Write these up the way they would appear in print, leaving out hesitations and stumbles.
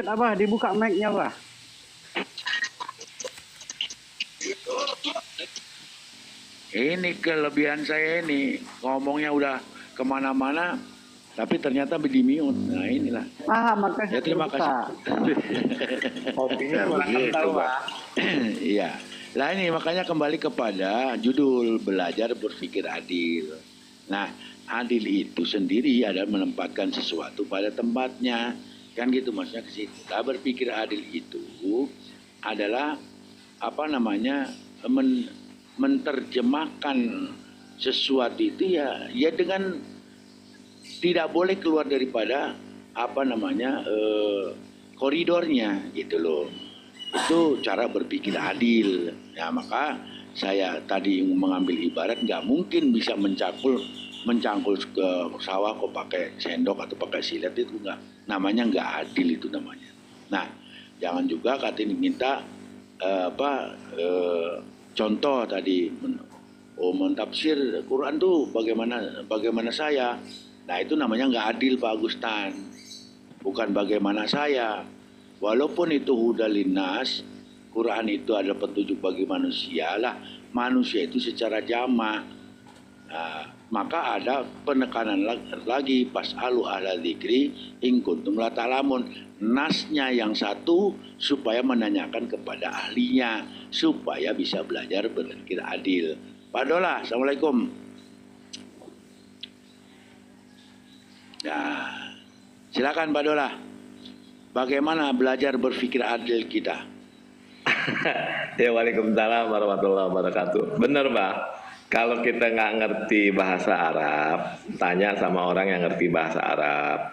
Abah, dibuka mic-nya, Abah. Ini kelebihan saya ini, ngomongnya udah kemana-mana, tapi ternyata di mute. Nah inilah. Makasih. Ya terima kasih. Kopinya Nah, begitu, Pak. Iya. Lah ini makanya kembali kepada judul belajar berpikir adil. Nah, adil itu sendiri adalah menempatkan sesuatu pada tempatnya. Kan gitu maksudnya ke situ. Nah, berpikir adil itu adalah menerjemahkan sesuatu itu ya dengan tidak boleh keluar daripada koridornya gitu loh. Itu cara berpikir adil. Ya maka saya tadi mengambil ibarat nggak mungkin bisa mencangkul ke sawah kok pakai sendok atau pakai silet, itu namanya nggak adil itu namanya. Nah jangan juga katanya minta contoh tadi mentafsir Quran tuh bagaimana saya. Nah itu namanya nggak adil Pak Agustan. Bukan bagaimana saya. Walaupun itu huda linnas, Quran itu adalah petunjuk bagi manusia lah. Manusia itu secara jamak. Nah, maka ada penekanan lagi pas'alu ahla dzikri in kuntum la ta'lamun. Nasnya yang satu supaya menanyakan kepada ahlinya supaya bisa belajar berpikir adil. Pak Dola, Assalamualaikum. Nah, silakan Pak Dola. Bagaimana belajar berpikir adil kita? Ya, waalaikumsalam warahmatullahi wabarakatuh. Benar, Pak. Kalau kita nggak ngerti bahasa Arab, tanya sama orang yang ngerti bahasa Arab.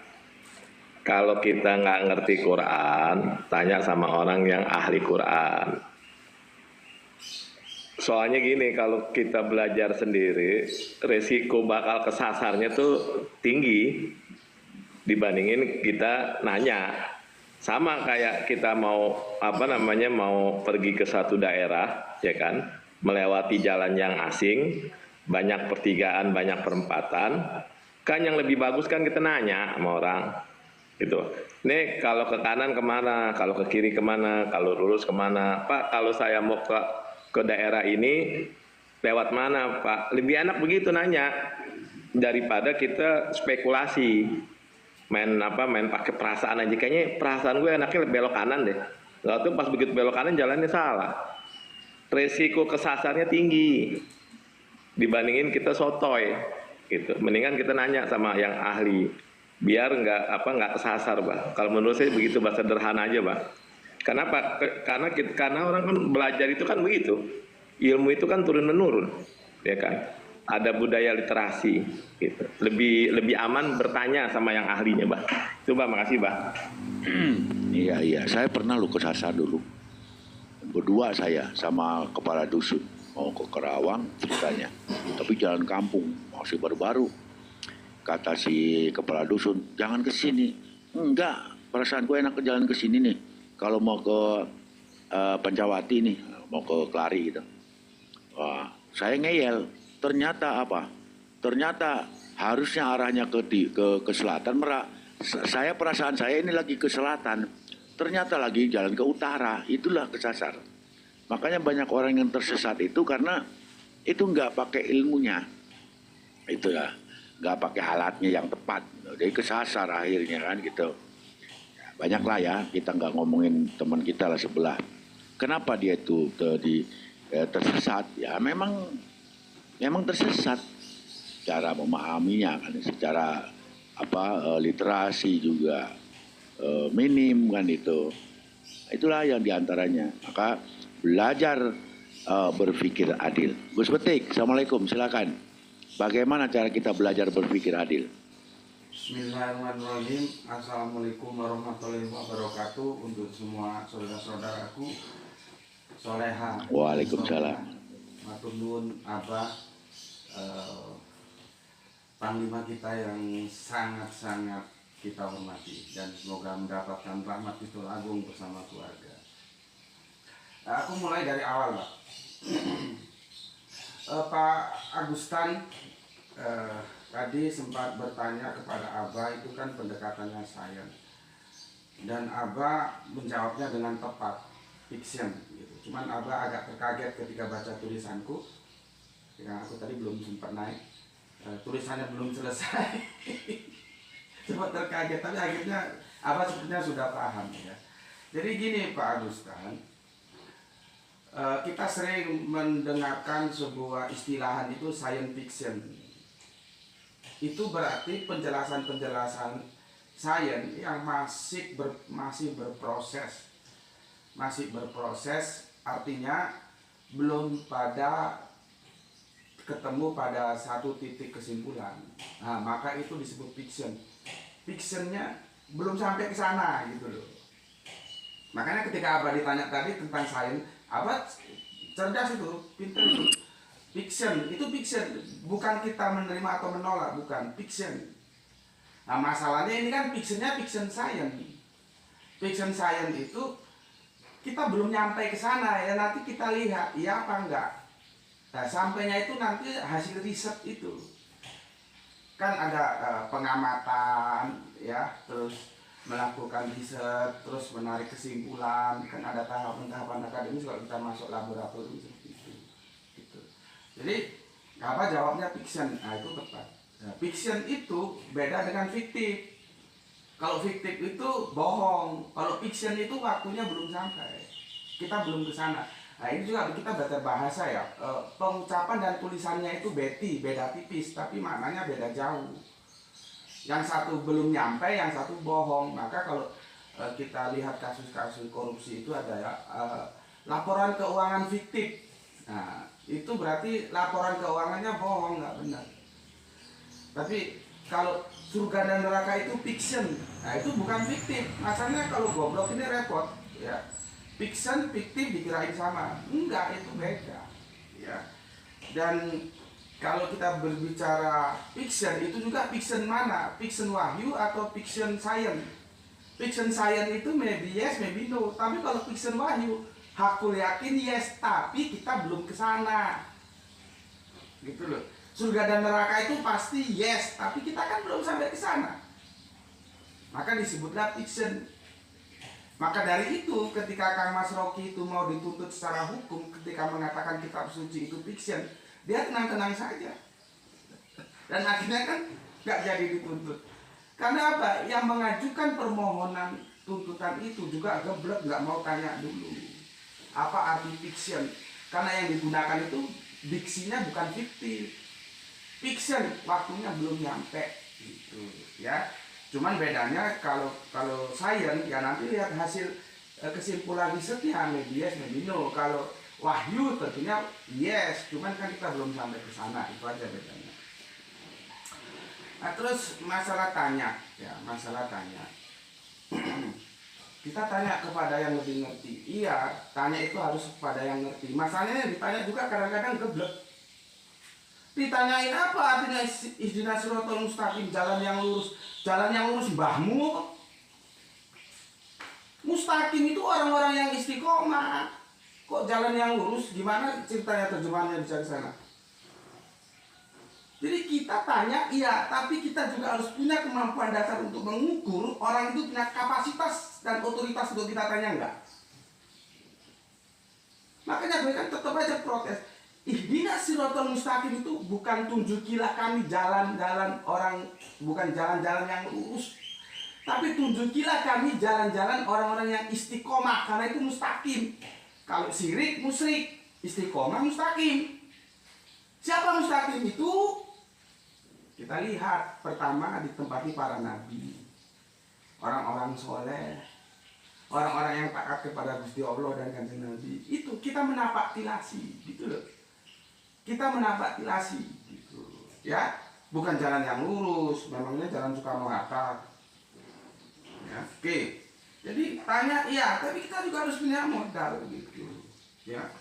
Kalau kita nggak ngerti Quran, tanya sama orang yang ahli Quran. Soalnya gini, kalau kita belajar sendiri, resiko bakal kesasarnya tuh tinggi dibandingin kita nanya. Sama kayak kita mau mau pergi ke satu daerah, ya kan, melewati jalan yang asing, banyak pertigaan, banyak perempatan, kan yang lebih bagus kan kita nanya sama orang, gitu. Nih kalau ke kanan kemana, kalau ke kiri kemana, kalau lurus kemana, Pak? Kalau saya mau ke daerah ini lewat mana, Pak? Lebih enak begitu nanya daripada kita spekulasi. main pakai perasaan aja, kayaknya perasaan gue enaknya belok kanan deh, lalu pas begitu belok kanan jalannya salah, resiko kesasarnya tinggi dibandingin kita sotoy gitu. Mendingan kita nanya sama yang ahli biar nggak kesasar, Pak. Kalau menurut saya begitu, Pak, sederhana aja, Pak. Kenapa? Karena orang kan belajar itu kan begitu, ilmu itu kan turun menurun, ya kan. Ada budaya literasi gitu. Lebih aman bertanya sama yang ahlinya, Pak. Coba, makasih, Pak. Iya, saya pernah kesasar dulu. Berdua saya sama kepala dusun mau ke Kerawang ceritanya. Tapi jalan kampung masih baru-baru. Kata si kepala dusun, "Jangan ke sini." "Enggak, perasaan gue enak ke jalan ke sini nih. Kalau mau ke Pancawati nih, mau ke Kelari gitu." Wah, saya ngeyel. Ternyata apa? Ternyata harusnya arahnya ke selatan, Merak. Perasaan saya ini lagi ke selatan. Ternyata lagi jalan ke utara. Itulah kesasar. Makanya banyak orang yang tersesat itu karena itu nggak pakai ilmunya. Itu ya, nggak pakai alatnya yang tepat. Jadi kesasar akhirnya kan gitu. Banyak lah ya, kita nggak ngomongin teman kita lah sebelah. Kenapa dia itu tersesat? Ya memang tersesat cara memahaminya kan, secara literasi juga minim kan itu. Itulah yang diantaranya. Maka belajar berpikir adil. Gus Betik, Assalamualaikum, silakan. Bagaimana cara kita belajar berpikir adil? Bismillahirrahmanirrahim. Assalamualaikum warahmatullahi wabarakatuh untuk semua saudara-saudaraku soleha. Waalaikumsalam. Matur nuwun Abah, Panglima kita yang sangat-sangat kita hormati, dan semoga mendapatkan rahmat Kristus Agung bersama keluarga. Aku mulai dari awal, Pak. Pak Agustan tadi sempat bertanya kepada Abah, itu kan pendekatannya sains. dan Aba menjawabnya dengan tepat, fiction gitu. Cuman Aba agak terkaget ketika baca tulisanku, karena aku tadi belum sempat naik, tulisannya belum selesai. Sempat terkaget, tapi akhirnya Aba sepertinya sudah paham ya. Jadi gini Pak Agustan, kita sering mendengarkan sebuah istilahan itu science fiction. Itu berarti penjelasan-penjelasan sains yang masih berproses. Masih berproses artinya belum pada ketemu pada satu titik kesimpulan. Nah, maka itu disebut fiction. Fictionnya belum sampai ke sana gitu loh. Makanya ketika Abah ditanya tadi tentang sains, Abah cerdas itu, pintar itu. Fiction, itu fiction, bukan kita menerima atau menolak, bukan, fiction. Nah masalahnya ini kan fictionnya fiction science. Fiction science itu kita belum nyampe ke sana ya, nanti kita lihat iya apa enggak. Nah sampainya itu nanti hasil riset itu. Kan ada pengamatan ya, terus melakukan riset, terus menarik kesimpulan, kan ada tahapan-tahapan akademis kalau kita masuk laboratorium seperti itu. Gitu. Jadi apa jawabnya fiction? Nah itu tepat. Nah, fiction itu beda dengan fiktif. Kalau fiktif itu bohong, kalau fiction itu waktunya belum sampai, kita belum ke sana. Nah ini juga kita belajar bahasa ya, pengucapan dan tulisannya itu beda tipis, tapi maknanya beda jauh. Yang satu belum nyampe, yang satu bohong. Maka kalau kita lihat kasus-kasus korupsi itu ada ya, laporan keuangan fiktif. Nah itu berarti laporan keuangannya bohong, nggak benar. Tapi kalau surga dan neraka itu fiction, nah itu bukan fiktif. Masalahnya kalau goblok ini repot ya. Fiction, fiktif dikirain sama, enggak, itu beda ya. Dan kalau kita berbicara fiction, itu juga fiction mana? Fiction wahyu atau fiction science? Fiction science itu maybe yes, maybe no. Tapi kalau fiction wahyu, hakul yakin yes, tapi kita belum ke sana. Gitu loh. Surga dan neraka itu pasti yes, tapi kita kan belum sampai ke sana. Maka disebutlah fiction. Maka dari itu ketika Kang Mas Rocky itu mau dituntut secara hukum, ketika mengatakan kitab suci itu fiction, dia tenang-tenang saja. Dan akhirnya kan nggak jadi dituntut. Karena apa? Yang mengajukan permohonan tuntutan itu juga geblek, nggak mau tanya dulu apa arti fiction. Karena yang digunakan itu diksinya bukan fiktif. Fiction, waktunya belum nyampe gitu ya. Cuman bedanya kalau sains ya nanti lihat hasil kesimpulan risetnya, maybe yes, maybe no. Kalau wahyu tentunya yes, cuman kan kita belum sampai ke sana, itu aja bedanya. Nah, terus masalah tanya ya, masalah tanya. Kita tanya kepada yang lebih ngerti. Iya, tanya itu harus kepada yang ngerti. Masalahnya ditanya juga kadang-kadang geblek. Ditanyain apa artinya ihdinas siratal mustaqim, jalan yang lurus. Jalan yang lurus mbahmu. Mustaqim itu orang-orang yang istiqomah. Kok jalan yang lurus? Gimana ceritanya, terjemahannya bisa di sana? Jadi kita tanya iya, tapi kita juga harus punya kemampuan dasar untuk mengukur orang itu punya kapasitas dan otoritas untuk kita tanya enggak. Makanya gue kan tetap aja protes. Ihdinas siratal mustaqim itu bukan tunjukilah kami jalan-jalan orang, bukan jalan-jalan yang lurus, tapi tunjukilah kami jalan-jalan orang-orang yang istiqomah, karena itu mustaqim. Kalau syirik musyrik, istiqomah mustaqim. Siapa mustaqim itu? Kita lihat pertama ditempati para nabi, orang-orang soleh, orang-orang yang taat kepada Gusti Allah dan Kanjeng Nabi. Itu kita menapak tilasi, gitu loh. Kita menapak tilasi gitu ya, bukan jalan yang lurus, memangnya jalan Soekarno-Hatta ya. Oke, jadi tanya iya, tapi kita juga harus punya modal gitu ya.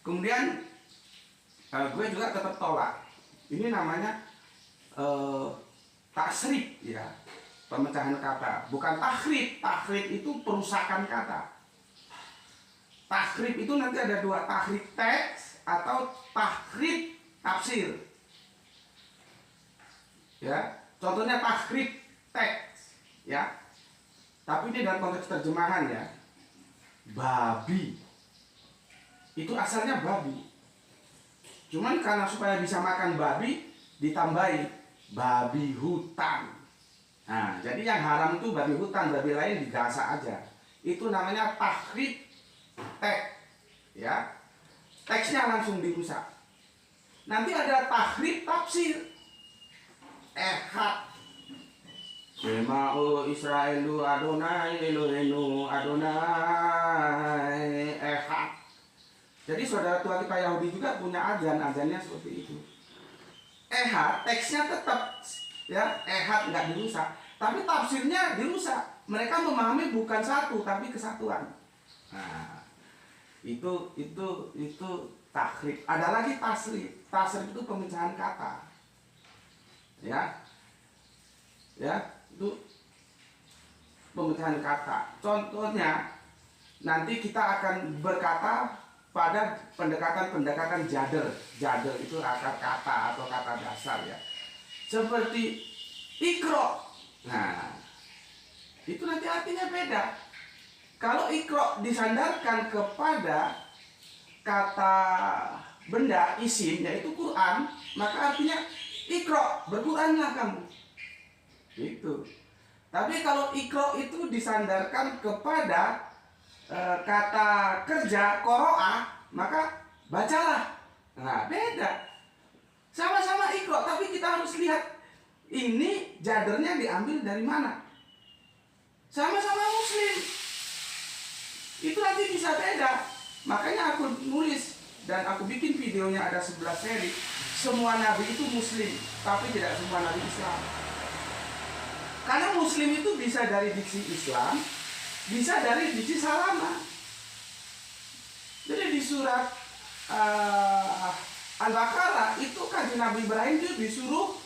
Kemudian gue juga tetap tolak, ini namanya taksrib ya, pemecahan kata, bukan tahrib. Tahrib itu perusakan kata. Tahrib itu nanti ada dua, tahrib teks atau tahrib tafsir. Ya, contohnya tahrib teks, ya. Tapi ini dalam konteks terjemahan ya. Babi. Itu asalnya babi. Cuman karena supaya bisa makan babi, ditambahi babi hutan. Nah, jadi yang haram itu babi hutan, babi lain digasak aja. Itu namanya tahrif teks. Ya. Teksnya langsung dirusak. Nanti ada tahrif tafsir. Ehad. Sema'u Israelu Adonai Elohenu Adonai Ehad. Jadi saudara tua kita Yahudi juga punya azannya seperti itu. Ehad, teksnya tetap ya, Ehad nggak dirusak, tapi tafsirnya dirusak. Mereka memahami bukan satu tapi kesatuan. Nah, itu tahrif. Ada lagi tasrif. Tasrif itu pemecahan kata. Ya. Itu pemecahan kata. Contohnya nanti kita akan berkata pada pendekatan jadel. Jadel itu akar kata atau kata dasar ya. Seperti ikro. Nah, itu nanti artinya beda. Kalau ikro disandarkan kepada kata benda isim yaitu Quran, maka artinya ikro, berquranlah kamu. Gitu. Tapi kalau ikro itu disandarkan kepada kata kerja qoro'ah, maka bacalah. Nah, beda. Sama-sama ikro, tapi kita harus lihat ini jadernya diambil dari mana. Sama-sama muslim. Itu nanti bisa beda. Makanya aku nulis dan aku bikin videonya ada 11 seri. Semua nabi itu muslim, tapi tidak semua nabi Islam. Karena muslim itu bisa dari diksi Islam, bisa dari diksi Salama. Jadi di surat Al-Baqarah itu kan Nabi Ibrahim itu disuruh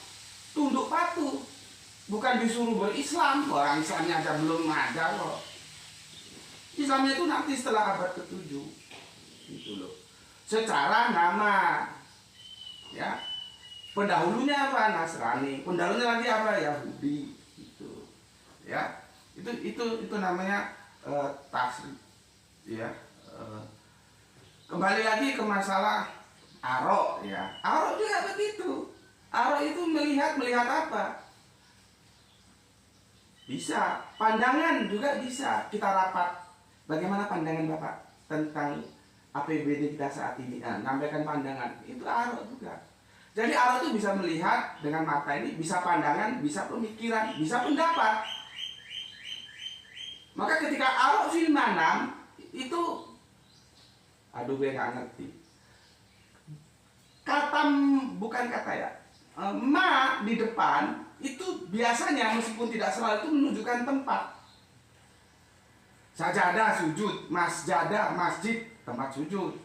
tunduk patuh, bukan disuruh berislam. Orang Islamnya aja belum ada kok. Islamnya itu nanti setelah abad ke-7, gitu loh. Secara nama, ya, pendahulunya apa? Nasrani, pendahulunya lagi apa? Yahudi. Ya, itu namanya tasrif. Ya, kembali lagi ke masalah arok. Ya, arok juga begitu. Arok itu melihat apa? Bisa pandangan juga bisa. Kita rapat. Bagaimana pandangan Bapak tentang APBD kita saat ini? Nah, menyampaikan pandangan itu arok juga. Jadi arok itu bisa melihat dengan mata ini, bisa pandangan, bisa pemikiran, bisa pendapat. Maka ketika arok fil manam itu, aduh gue nggak ngerti. Kata bukan kata ya, ma di depan itu biasanya meskipun tidak selalu itu menunjukkan tempat. Sajadah sujud, masjadah masjid tempat sujud.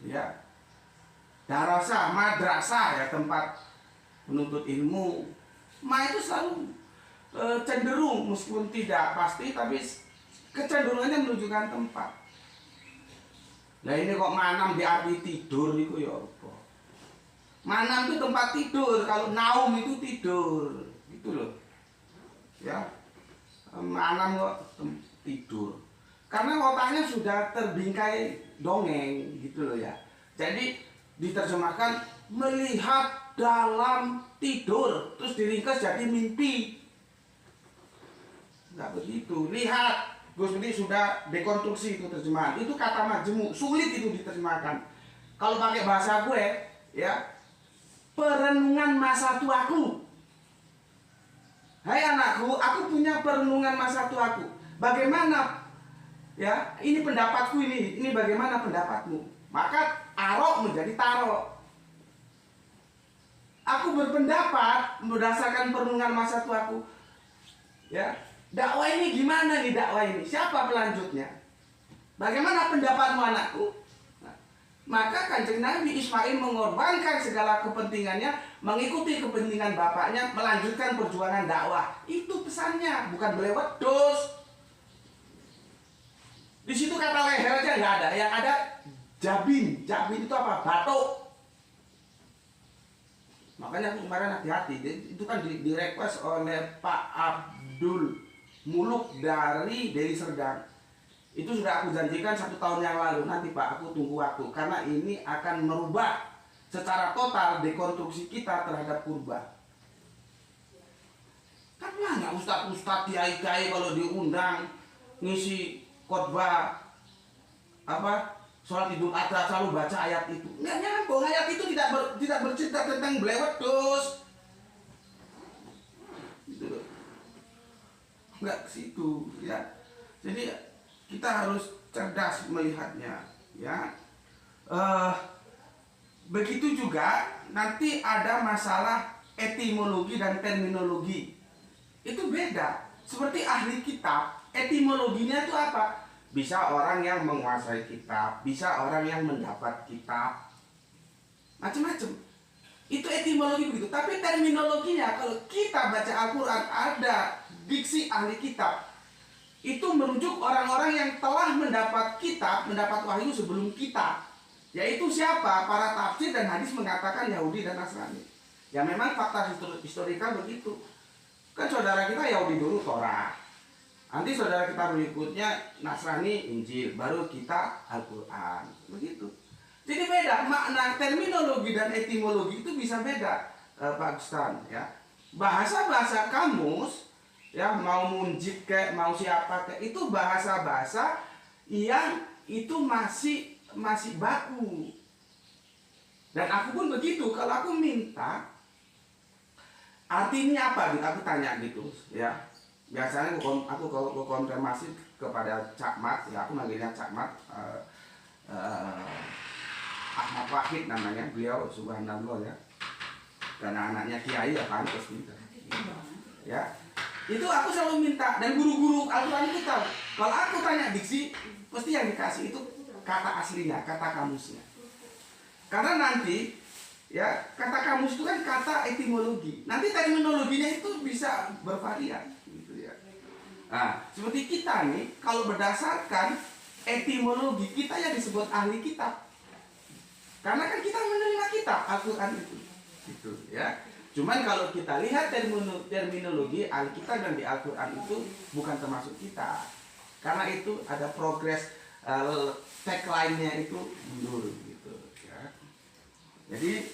Ya, darasah madrasah ya tempat menuntut ilmu. Ma itu selalu cenderung meskipun tidak pasti tapi kecenderungannya menunjukkan tempat. Nah ini kok manam diarti tidur itu ya apa? Manam itu tempat tidur, kalau naum itu tidur, gitu loh. Ya, manam kok tidur. Karena otaknya sudah terbingkai dongeng, gitu loh ya. Jadi diterjemahkan melihat dalam tidur, terus diringkas jadi mimpi. Nggak begitu. Lihat, Gus Budi sudah dekonstruksi itu terjemahan. Itu kata majemuk, sulit itu diterjemahkan. Kalau pakai bahasa gue, ya, perenungan masa tuaku. Hai anakku, aku punya perenungan masa tuaku. Bagaimana? Ya, ini pendapatku ini bagaimana pendapatmu? Maka arok menjadi tarok. Aku berpendapat berdasarkan perenungan masa tuaku. Ya. Dakwah ini gimana nih dakwah ini? Siapa pelanjutnya? Bagaimana pendapatmu anakku? Nah, maka Kanjeng Nabi Ismail mengorbankan segala kepentingannya, mengikuti kepentingan bapaknya, melanjutkan perjuangan dakwah. Itu pesannya, bukan belewet dos. Di situ kata leher aja nggak ada, yang ada jabin. Jabin itu apa? Batuk. Makanya aku kemarin hati-hati. Itu kan di request oleh Pak Abdul muluk dari Deli Serdang. Itu sudah aku janjikan 1 tahun yang lalu. Nanti Pak, aku tunggu waktu. Karena ini akan merubah secara total dekonstruksi kita terhadap purba. Kan banyak ustadz-ustadz, kiai-kiai kalau diundang ngisi khotbah sholat Idul Adha selalu baca ayat itu. Nggak nyambung, ayat itu tidak bercerita tentang blewedus. Gitu loh. Nggak ke situ ya. Jadi kita harus cerdas melihatnya ya. Begitu juga nanti ada masalah etimologi dan terminologi. Itu beda. Seperti ahli kitab, etimologinya itu apa? Bisa orang yang menguasai kitab, bisa orang yang mendapat kitab, macam-macam. Itu etimologi begitu. Tapi terminologinya, kalau kita baca Al-Quran ada diksi ahli kitab, itu merujuk orang-orang yang telah mendapat kitab, mendapat wahyu sebelum kita. Yaitu siapa? Para tafsir dan hadis mengatakan Yahudi dan Nasrani. Ya memang fakta historikal begitu. Kan saudara kita Yahudi dulu Torah. Nanti saudara kita berikutnya Nasrani Injil, baru kita Al-Quran. Begitu. Jadi beda, makna terminologi dan etimologi itu bisa beda, Pak Gustan ya. Bahasa-bahasa kamus ya, mau munjid kayak mau siapa kayak, itu bahasa-bahasa yang itu masih baku. Dan aku pun begitu, kalau aku minta artinya apa gitu, aku tanya gitu ya. Biasanya aku kalau konfirmasi kepada Cak Mat, ya aku manggilnya Cak Mat, Ahmad Wahid namanya, beliau subhanallah ya. Karena anaknya kiai ya pantas gitu. Ya. Itu aku selalu minta, dan guru-guru Al-Quran itu tahu. Kalau aku tanya diksi, pasti yang dikasih itu kata aslinya, kata kamusnya. Karena nanti ya, kata kamus itu kan kata etimologi. Nanti terminologinya itu bisa bervarian gitu ya. Nah, seperti kita nih, kalau berdasarkan etimologi kita yang disebut ahli kitab. Karena kan kita menerima kitab Al-Quran itu. Gitu ya. Cuman kalau kita lihat terminologi ahli kitab dan di Al-Quran itu bukan termasuk kita. Karena itu ada progres tagline-nya itu mundur gitu ya. Jadi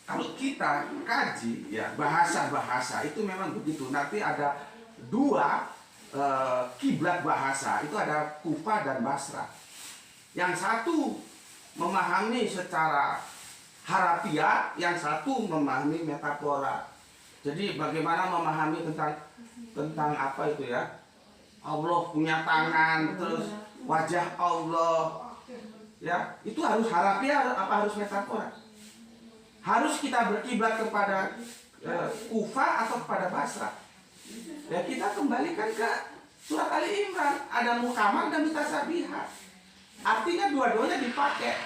kalau kita kaji ya bahasa-bahasa itu memang begitu. Nanti ada 2 kiblat bahasa, itu ada Kufah dan Basra. Yang satu memahami secara harafiah, yang satu memahami metafora. Jadi bagaimana memahami tentang apa itu ya? Allah punya tangan, terus wajah Allah. Ya, itu harus harafiah apa harus metafora? Harus kita berkiblat kepada Kufah atau kepada Basra? Ya kita kembalikan ke surat Ali Imran, ada mukamah dan mutasabihat. Artinya dua-duanya dipakai.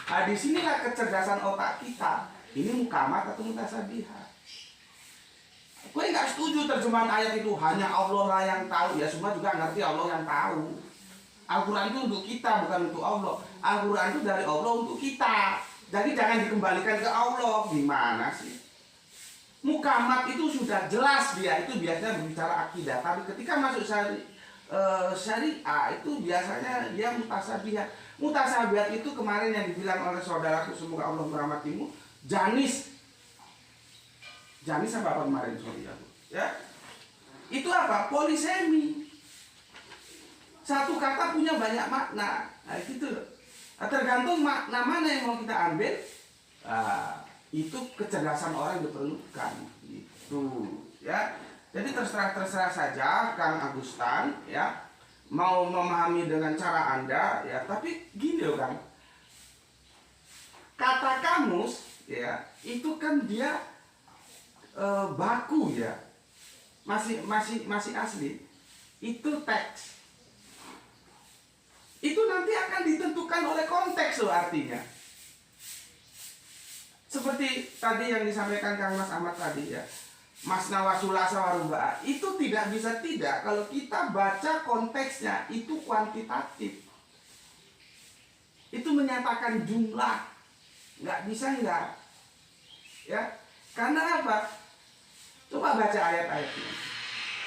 Nah, disinilah kecerdasan otak kita. Ini mukamah atau mutasabihat? Gue nggak setuju terjemahan ayat itu hanya Allah lah yang tahu. Ya semua juga ngerti Allah yang tahu. Al-Quran itu untuk kita, bukan untuk Allah. Al-Quran itu dari Allah untuk kita. Jadi jangan dikembalikan ke Allah. Gimana sih? Mukamat itu sudah jelas, dia itu biasanya berbicara akidah. Tapi ketika masuk syariah itu biasanya dia mutasabihat. Mutasabihat itu kemarin yang dibilang oleh saudaraku, semoga Allah merahmatimu, Janis apa kemarin, sorry ya. Itu apa? Polisemi. Satu kata punya banyak makna. Nah, gitu. Nah, tergantung makna mana yang mau kita ambil. Itu kecerdasan orang diperlukan gitu ya. Jadi terserah saja Kang Agustan ya, mau memahami dengan cara Anda ya. Tapi gini loh Kang, kata kamus ya itu kan dia baku ya, masih asli. Itu teks, itu nanti akan ditentukan oleh konteks loh artinya. Seperti tadi yang disampaikan Kang Mas Ahmad tadi ya, Masna wasulasa warubaa, itu tidak bisa tidak kalau kita baca konteksnya itu kuantitatif. Itu menyatakan jumlah, nggak bisa nggak, ya. Karena apa? Coba baca ayat-ayatnya,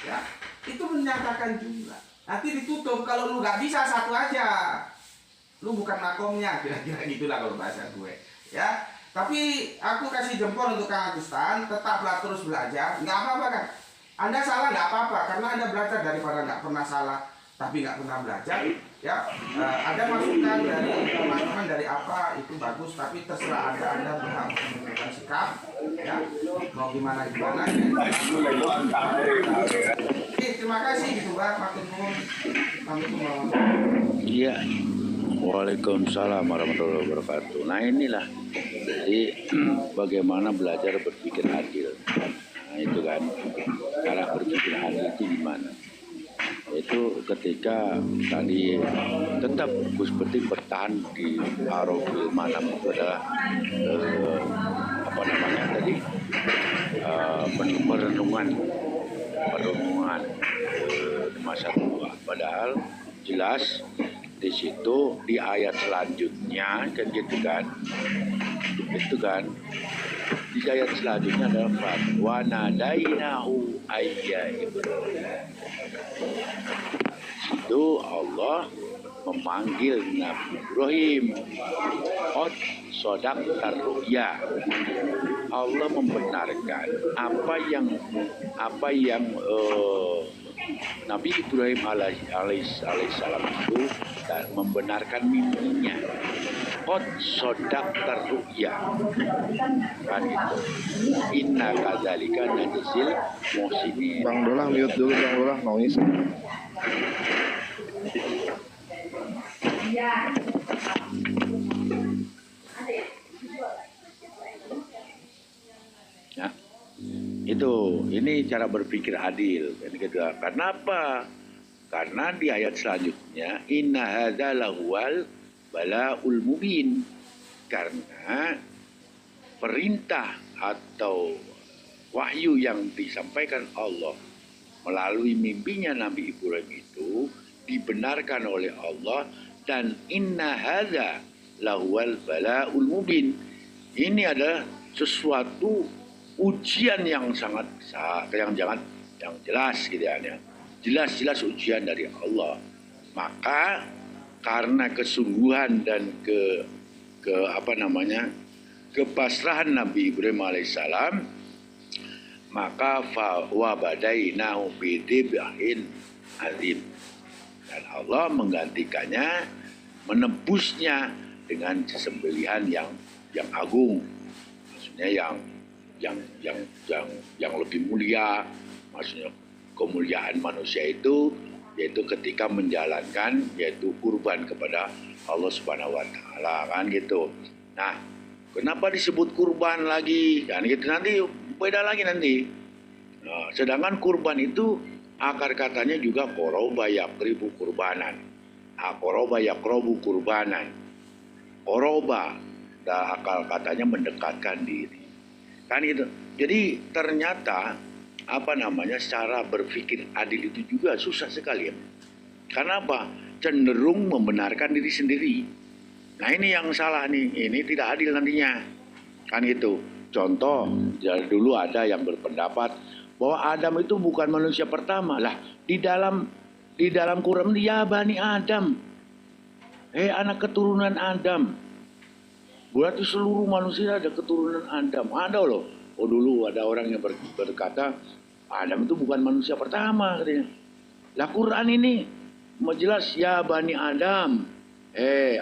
ya. itu menyatakan jumlah. Nanti ditutup, kalau lu nggak bisa satu aja, lu bukan makomnya, kira-kira gitulah kalau bahasa gue. Ya, tapi aku kasih jempol untuk Kang Agustan, tetaplah terus belajar, nggak apa-apa kan? Anda salah nggak apa-apa, karena Anda belajar daripada nggak pernah salah, tapi nggak pernah belajar. Ya, ada masukan dari teman-teman dari apa itu bagus, tapi terserah Anda berhak menentukan sikap. Ya, mau gimana gimana. Oke, terima kasih gitu Pak, makin nuwun. Kami mau. Iya. Waalaikumsalam warahmatullahi wabarakatuh. Nah inilah, jadi bagaimana belajar berpikir adil. Nah itu kan, cara berpikir adil itu gimana? Itu ketika tadi tetap Gus Betik bertahan di Arofil Manam itu adalah apa namanya tadi perenungan masa tua. Padahal jelas di situ di ayat selanjutnya kan gitu kan, itu kan di ayat selanjutnya adalah wa nadainahu ayya Ibrahim. Itu Allah memanggil Nabi Ibrahim, qad sadaqtar ru'ya. Allah membenarkan apa yang Nabi Ibrahim alaihissalam itu dan membenarkan mimpinya. Qad sadaqtar ru'ya. Kan itu. Inna kadzalika najzil muhsinin. Bang Dolah mute dulu, Bang Dolah noise. Ya. Itu, ini cara berpikir adil. Karena apa? Karena di ayat selanjutnya inna hadza lahuwal balaul mubin. Karena perintah atau wahyu yang disampaikan Allah melalui mimpinya Nabi Ibrahim itu dibenarkan oleh Allah, dan inna hadza lahuwal balaul mubin. Ini adalah sesuatu ujian yang sangat besar, yang jelas gitu ya. Jelas-jelas ujian dari Allah. Maka karena kesungguhan dan kepasrahan Nabi Ibrahim alaihissalam, maka wa badainahu bidibhin azim, dan Allah menggantikannya, menebusnya dengan sesembelihan yang agung, maksudnya yang lebih mulia. Maksudnya kemuliaan manusia itu yaitu ketika menjalankan yaitu kurban kepada Allah Subhanahu wa taala, kan gitu. Nah, kenapa disebut kurban lagi? Kan gitu, nanti beda lagi nanti. Nah, sedangkan kurban itu akar katanya juga qoroba yakribu kurbanan. Nah, qoroba yakrobu kurbanan. Qoroba, akal katanya mendekatkan diri. Kan itu. Jadi ternyata cara berpikir adil itu juga susah sekali ya. Karena apa? Cenderung membenarkan diri sendiri. Nah ini yang salah nih, ini tidak adil nantinya. Kan gitu. Contoh, dari dulu ada yang berpendapat bahwa Adam itu bukan manusia pertama. Lah, di dalam Quran ya Bani Adam. Anak keturunan Adam. Berarti seluruh manusia ada keturunan Adam. Ada loh. Oh dulu ada orang yang berkata Adam itu bukan manusia pertama katanya. Lah Quran ini jelas ya Bani Adam.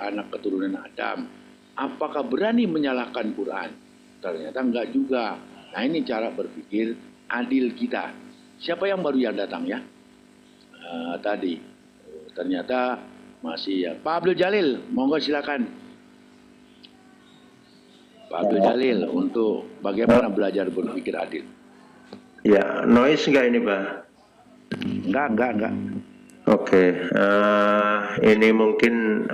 Anak keturunan Adam. Apakah berani menyalahkan Quran? Ternyata enggak juga. Nah ini cara berpikir adil kita. Siapa yang baru yang datang ya? Tadi. Ternyata masih ya. Pak Abdul Jalil, monggo silakan. Pak Abdul Jalil, untuk bagaimana belajar berpikir adil. Ya, noise enggak ini, Pak? Enggak. Oke, ini mungkin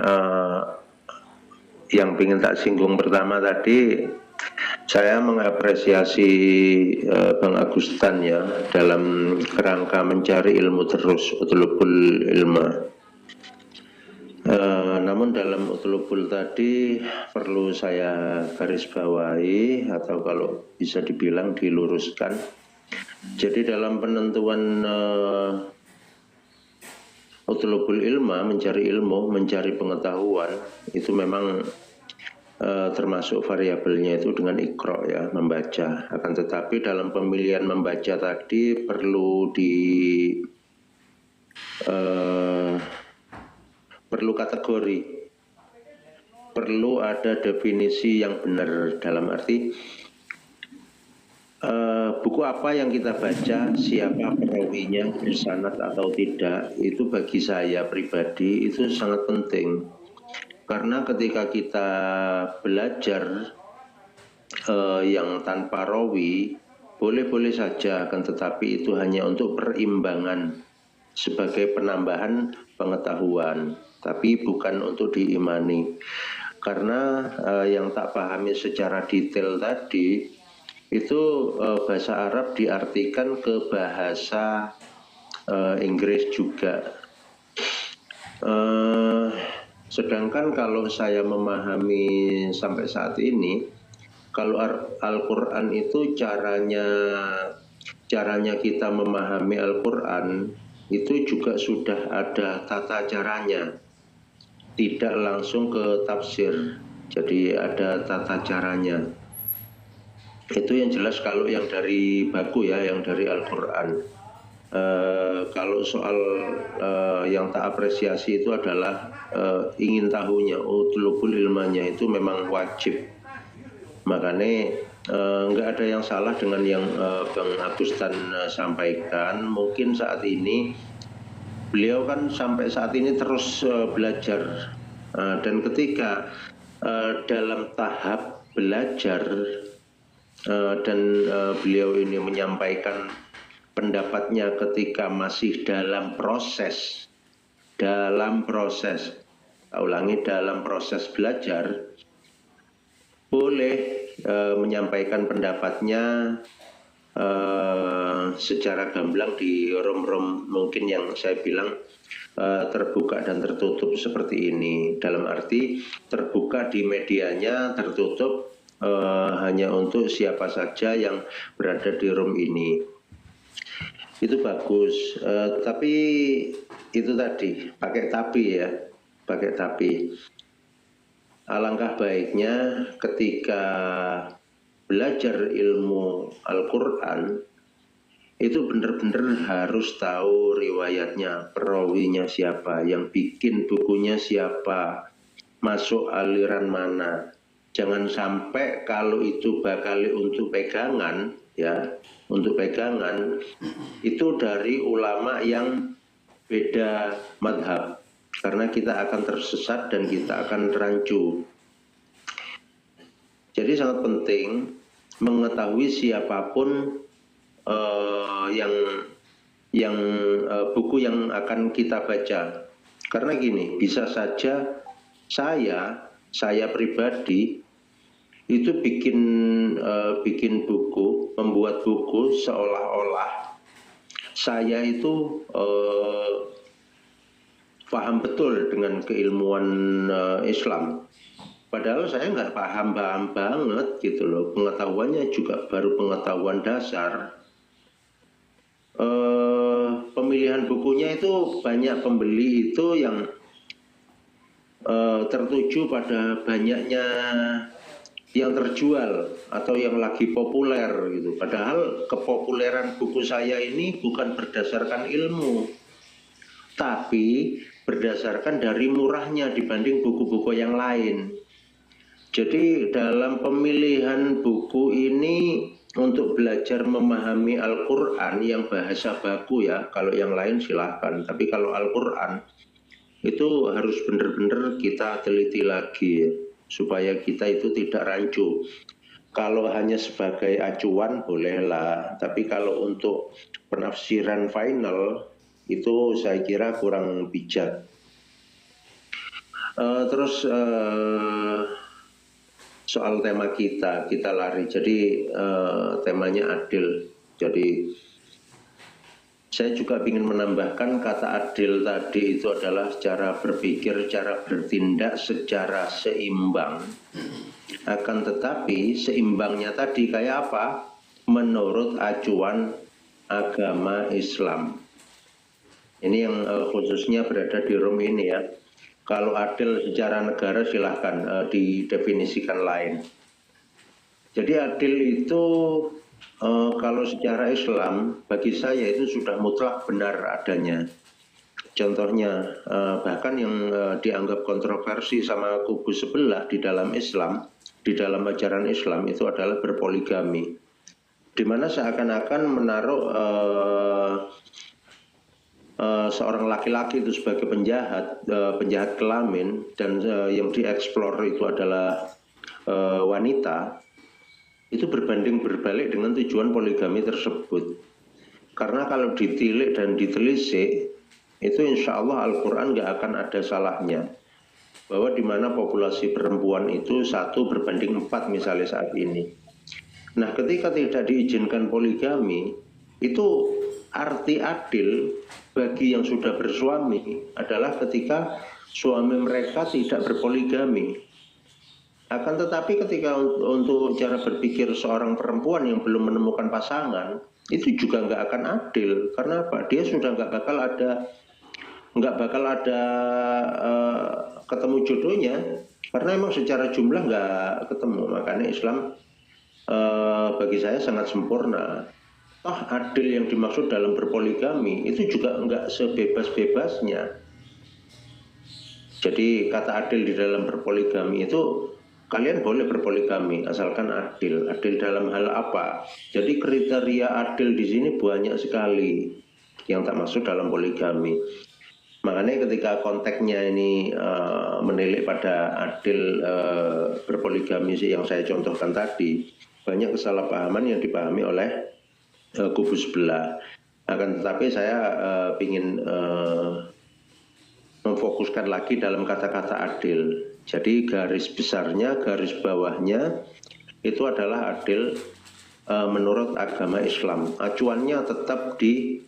yang ingin tak singgung pertama tadi, saya mengapresiasi Bang Agustan ya dalam kerangka mencari ilmu terus, utlubul ilma. Namun dalam utlubul tadi perlu saya garis bawahi atau kalau bisa dibilang diluruskan. Jadi dalam penentuan utlubul ilma, mencari ilmu, mencari pengetahuan, itu memang termasuk variabelnya itu dengan ikro ya, membaca. Akan tetapi dalam pemilihan membaca tadi perlu kategori, perlu ada definisi yang benar, dalam arti buku apa yang kita baca, siapa perawinya, bersanad atau tidak, itu bagi saya pribadi itu sangat penting. Karena ketika kita belajar yang tanpa rawi, boleh-boleh saja, akan tetapi itu hanya untuk perimbangan sebagai penambahan pengetahuan, tapi bukan untuk diimani. Karena yang tak pahami secara detail tadi, itu bahasa Arab diartikan ke bahasa Inggris juga. Sedangkan kalau saya memahami sampai saat ini, kalau Al-Quran itu caranya kita memahami Al-Quran itu juga sudah ada tata caranya, tidak langsung ke tafsir, jadi ada tata caranya. Itu yang jelas kalau yang dari baku ya, yang dari Al-Quran. Kalau soal yang tak apresiasi itu adalah ingin tahunya, utlubul ilmanya itu memang wajib. Makanya nggak ada yang salah dengan yang Bang Agustan sampaikan. Mungkin saat ini beliau kan sampai saat ini terus belajar, dan ketika dalam tahap belajar dan beliau ini menyampaikan pendapatnya ketika masih dalam proses dalam proses belajar, boleh menyampaikan pendapatnya secara gamblang di rom-rom mungkin yang saya bilang terbuka dan tertutup seperti ini. Dalam arti terbuka di medianya, tertutup hanya untuk siapa saja yang berada di room ini. Itu bagus, tapi itu tadi pakai tapi. Alangkah baiknya ketika belajar ilmu Al-Quran itu benar-benar harus tahu riwayatnya, perawinya siapa, yang bikin bukunya siapa, masuk aliran mana. Jangan sampai kalau itu bakal untuk pegangan ya, untuk pegangan itu dari ulama yang beda madhab, karena kita akan tersesat dan kita akan rancu. Jadi sangat penting mengetahui siapapun yang buku yang akan kita baca. Karena gini, bisa saja saya pribadi itu bikin buku, membuat buku seolah-olah saya itu paham betul dengan keilmuan Islam. Padahal saya nggak paham banget gitu loh. Pengetahuannya juga baru pengetahuan dasar. Pemilihan bukunya itu banyak pembeli itu yang tertuju pada banyaknya yang terjual atau yang lagi populer gitu. Padahal kepopuleran buku saya ini bukan berdasarkan ilmu, tapi berdasarkan dari murahnya dibanding buku-buku yang lain. Jadi dalam pemilihan buku ini untuk belajar memahami Al-Quran yang bahasa baku ya, kalau yang lain silahkan. Tapi kalau Al-Quran itu harus benar-benar kita teliti lagi supaya kita itu tidak rancu. Kalau hanya sebagai acuan bolehlah, tapi kalau untuk penafsiran final itu saya kira kurang bijak. Terus soal tema kita lari, jadi temanya adil. Jadi saya juga ingin menambahkan kata adil tadi itu adalah cara berpikir, cara bertindak secara seimbang. Akan tetapi seimbangnya tadi kayak apa? Menurut acuan agama Islam. Ini yang khususnya berada di room ini ya. Kalau adil secara negara silahkan didefinisikan lain. Jadi adil itu kalau secara Islam bagi saya itu sudah mutlak benar adanya. Contohnya bahkan yang dianggap kontroversi sama kubu sebelah di dalam Islam, di dalam ajaran Islam itu adalah berpoligami, di mana seakan-akan menaruh seorang laki-laki itu sebagai penjahat kelamin, dan yang dieksplor itu adalah wanita, itu berbanding berbalik dengan tujuan poligami tersebut. Karena kalau ditilik dan ditelisik, itu insya Allah Al-Quran nggak akan ada salahnya. Bahwa di mana populasi perempuan itu 1 berbanding 4 misalnya saat ini. Nah, ketika tidak diizinkan poligami, itu arti adil bagi yang sudah bersuami adalah ketika suami mereka tidak berpoligami. Akan tetapi ketika untuk cara berpikir seorang perempuan yang belum menemukan pasangan, itu juga nggak akan adil. Karena apa? Dia sudah nggak bakal ada ketemu jodohnya, karena emang secara jumlah nggak ketemu. Makanya Islam bagi saya sangat sempurna. Toh adil yang dimaksud dalam berpoligami itu juga nggak sebebas-bebasnya. Jadi kata adil di dalam berpoligami itu, kalian boleh berpoligami asalkan adil. Adil dalam hal apa? Jadi kriteria adil di sini banyak sekali yang tak masuk dalam poligami. Makanya ketika konteksnya ini menilik pada adil berpoligami yang saya contohkan tadi, banyak kesalahpahaman yang dipahami oleh kubu sebelah. Akan tetapi saya ingin memfokuskan lagi dalam kata-kata adil. Jadi garis besarnya, garis bawahnya itu adalah adil menurut agama Islam. Acuannya tetap di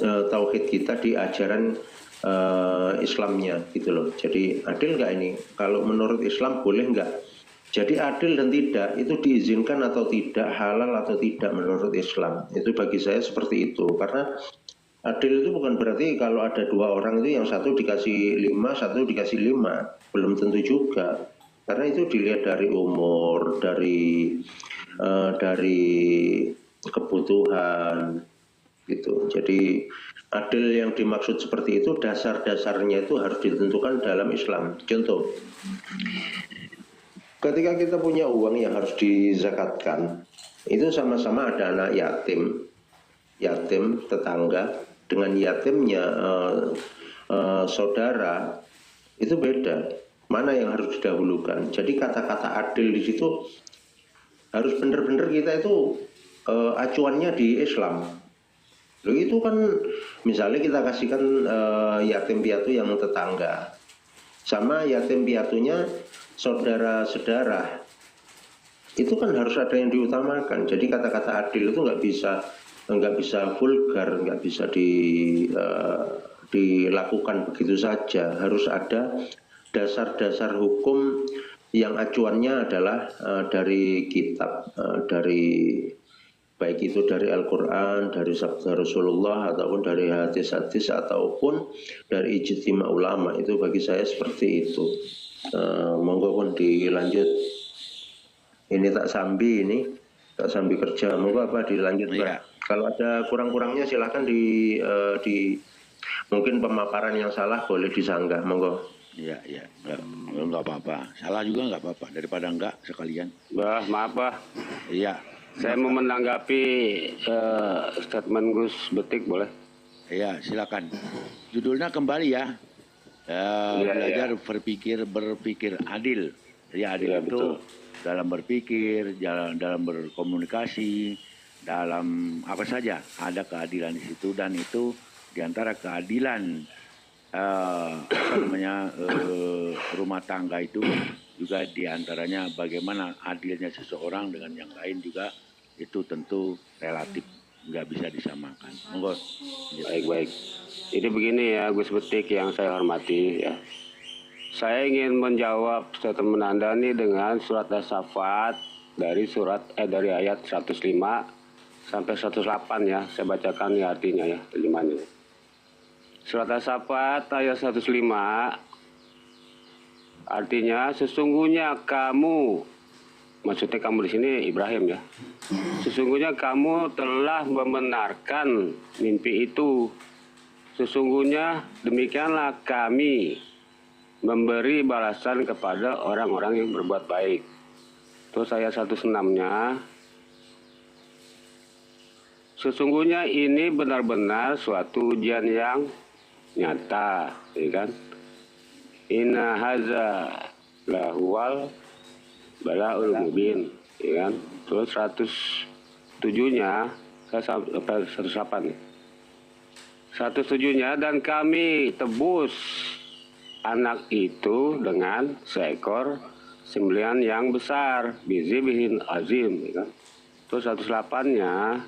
tauhid kita, di ajaran Islamnya gitu loh. Jadi adil nggak ini? Kalau menurut Islam boleh nggak? Jadi adil dan tidak itu diizinkan atau tidak, halal atau tidak menurut Islam. Itu bagi saya seperti itu. Karena adil itu bukan berarti kalau ada 2 orang itu yang satu dikasih 5, satu dikasih 5. Belum tentu juga. Karena itu dilihat dari umur, dari kebutuhan gitu. Jadi adil yang dimaksud seperti itu, dasar-dasarnya itu harus ditentukan dalam Islam. Contoh, ketika kita punya uang yang harus dizakatkan, itu sama-sama ada anak yatim tetangga dengan yatimnya saudara, itu beda. Mana yang harus didahulukan? Jadi kata-kata adil di situ harus benar-benar kita itu acuannya di Islam. Loh, itu kan misalnya kita kasihkan yatim piatu yang tetangga sama yatim piatunya saudara-saudara, itu kan harus ada yang diutamakan. Jadi kata-kata adil itu nggak bisa vulgar, nggak bisa dilakukan begitu saja. Harus ada dasar-dasar hukum yang acuannya adalah dari kitab, dari baik itu dari Al-Quran, dari sabda Rasulullah, ataupun dari hadis-hadis, ataupun dari ijtima ulama. Itu bagi saya seperti itu. Monggo pun dilanjut. Ini tak sambi kerja. Monggo apa dilanjut, Pak? Iya. Kalau ada kurang-kurangnya silahkan di mungkin pemaparan yang salah boleh disanggah. Monggo. Iya, nggak apa-apa. Salah juga nggak apa-apa, daripada enggak sekalian. Bah, maaf bah. Iya. Saya mau menanggapi statement Gus Betik, boleh? Iya, silakan. Judulnya kembali ya. Belajar berpikir adil. Jadi adil Ya, itu betul. dalam berpikir, dalam berkomunikasi, dalam apa saja ada keadilan di situ, dan itu diantara keadilan rumah tangga itu juga diantaranya bagaimana adilnya seseorang dengan yang lain juga itu tentu relatif, nggak bisa disamakan. Monggo. Baik. Ini begini ya Gus Betik yang saya hormati ya. Saya ingin menjawab statement Anda nih dengan surat As-Saffat dari ayat 105 sampai 108 ya. Saya bacakan ya artinya ya, terjemahannya. Surat As-Saffat ayat 105, artinya sesungguhnya kamu, maksudnya kamu di sini Ibrahim ya, sesungguhnya kamu telah membenarkan mimpi itu. Sesungguhnya demikianlah kami memberi balasan kepada orang-orang yang berbuat baik. Terus ayat 106-nya, sesungguhnya ini benar-benar suatu ujian yang nyata, ya kan? Inna haza lahuwal balaul mubin, ya kan? Terus 107-nya, saya sampai 108 nih. 107-nya, dan kami tebus anak itu dengan seekor sembelihan yang besar, bizibihin azim, ya kan? Terus 108-nya,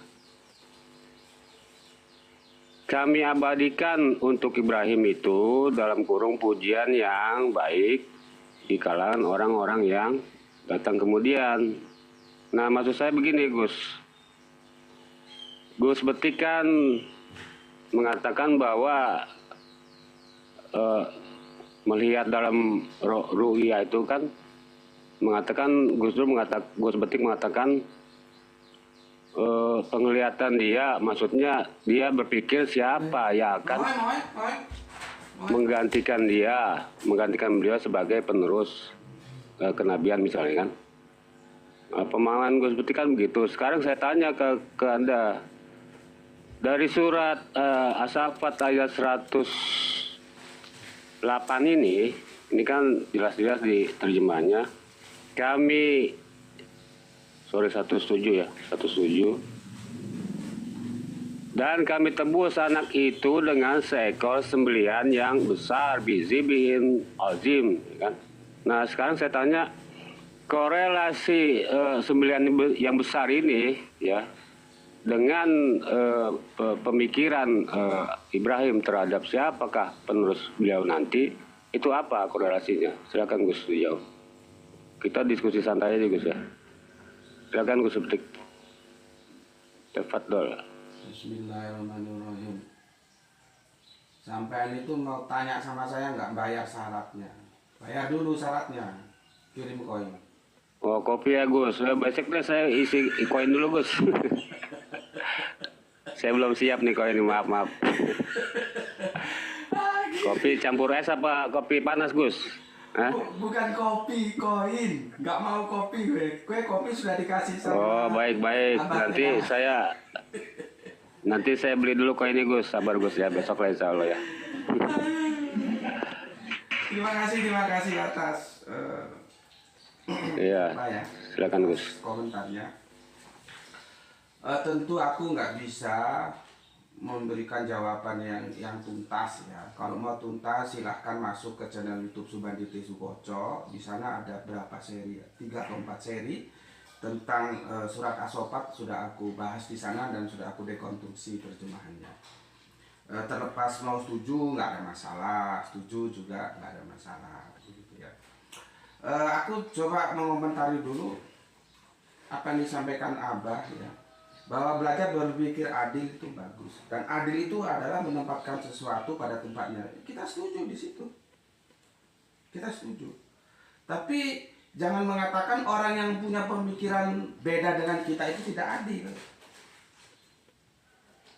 kami abadikan untuk Ibrahim itu dalam kurung pujian yang baik di kalangan orang-orang yang datang kemudian. Nah, maksud saya begini, Gus. Gus Betik kan mengatakan bahwa melihat dalam ru'ya itu kan mengatakan, Gus Betik mengatakan penglihatan dia, maksudnya dia berpikir siapa yang akan menggantikan beliau sebagai penerus kenabian misalnya kan. Pemahaman Gus Betik kan begitu. Sekarang saya tanya ke Anda, dari surat As-Saffat ayat 108 ini kan jelas-jelas di terjemahnya, kami 107 ya, 107. Dan kami tebus anak itu dengan seekor sembelihan yang besar, bizibihin azim, kan? Nah, sekarang saya tanya, korelasi sembelihan yang besar ini ya dengan pemikiran Ibrahim terhadap siapakah penerus beliau nanti, itu apa korelasinya? Silakan Gus dijawab. Kita diskusi santai aja Gus ya. Silakan Gus Betik. Tafadhol. Bismillahirrahmanirrahim. Sampean itu mau tanya sama saya nggak bayar syaratnya. Bayar dulu syaratnya. Kirim koin. Oh, kopi ya Gus. Besok deh saya isi koin dulu Gus. Saya belum siap nih koin, maaf. Kopi campur es apa kopi panas Gus? Hah? Bukan kopi, koin. Nggak mau kopi gue. Gue kopi sudah dikasih sama. Oh, baik. Nanti saya beli dulu koinnya Gus. Sabar Gus ya, besok lah insya Allah ya. Terima kasih atas Iya. apa ya? Silakan Gus. Komentarnya. Tentu aku nggak bisa memberikan jawaban yang tuntas ya. Kalau mau tuntas silahkan masuk ke channel YouTube Subanditi Sukoco. Di sana ada berapa seri? 3 atau 4 seri tentang surat As-Saffat sudah aku bahas di sana dan sudah aku dekonstruksi terjemahannya. Terlepas mau setuju nggak ada masalah, setuju juga nggak ada masalah, gitu ya. Aku coba mengomentari dulu apa yang disampaikan Abah ya. Bahwa belajar berpikir adil itu bagus, dan adil itu adalah menempatkan sesuatu pada tempatnya. Kita setuju di situ, kita setuju. Tapi jangan mengatakan orang yang punya pemikiran beda dengan kita itu tidak adil,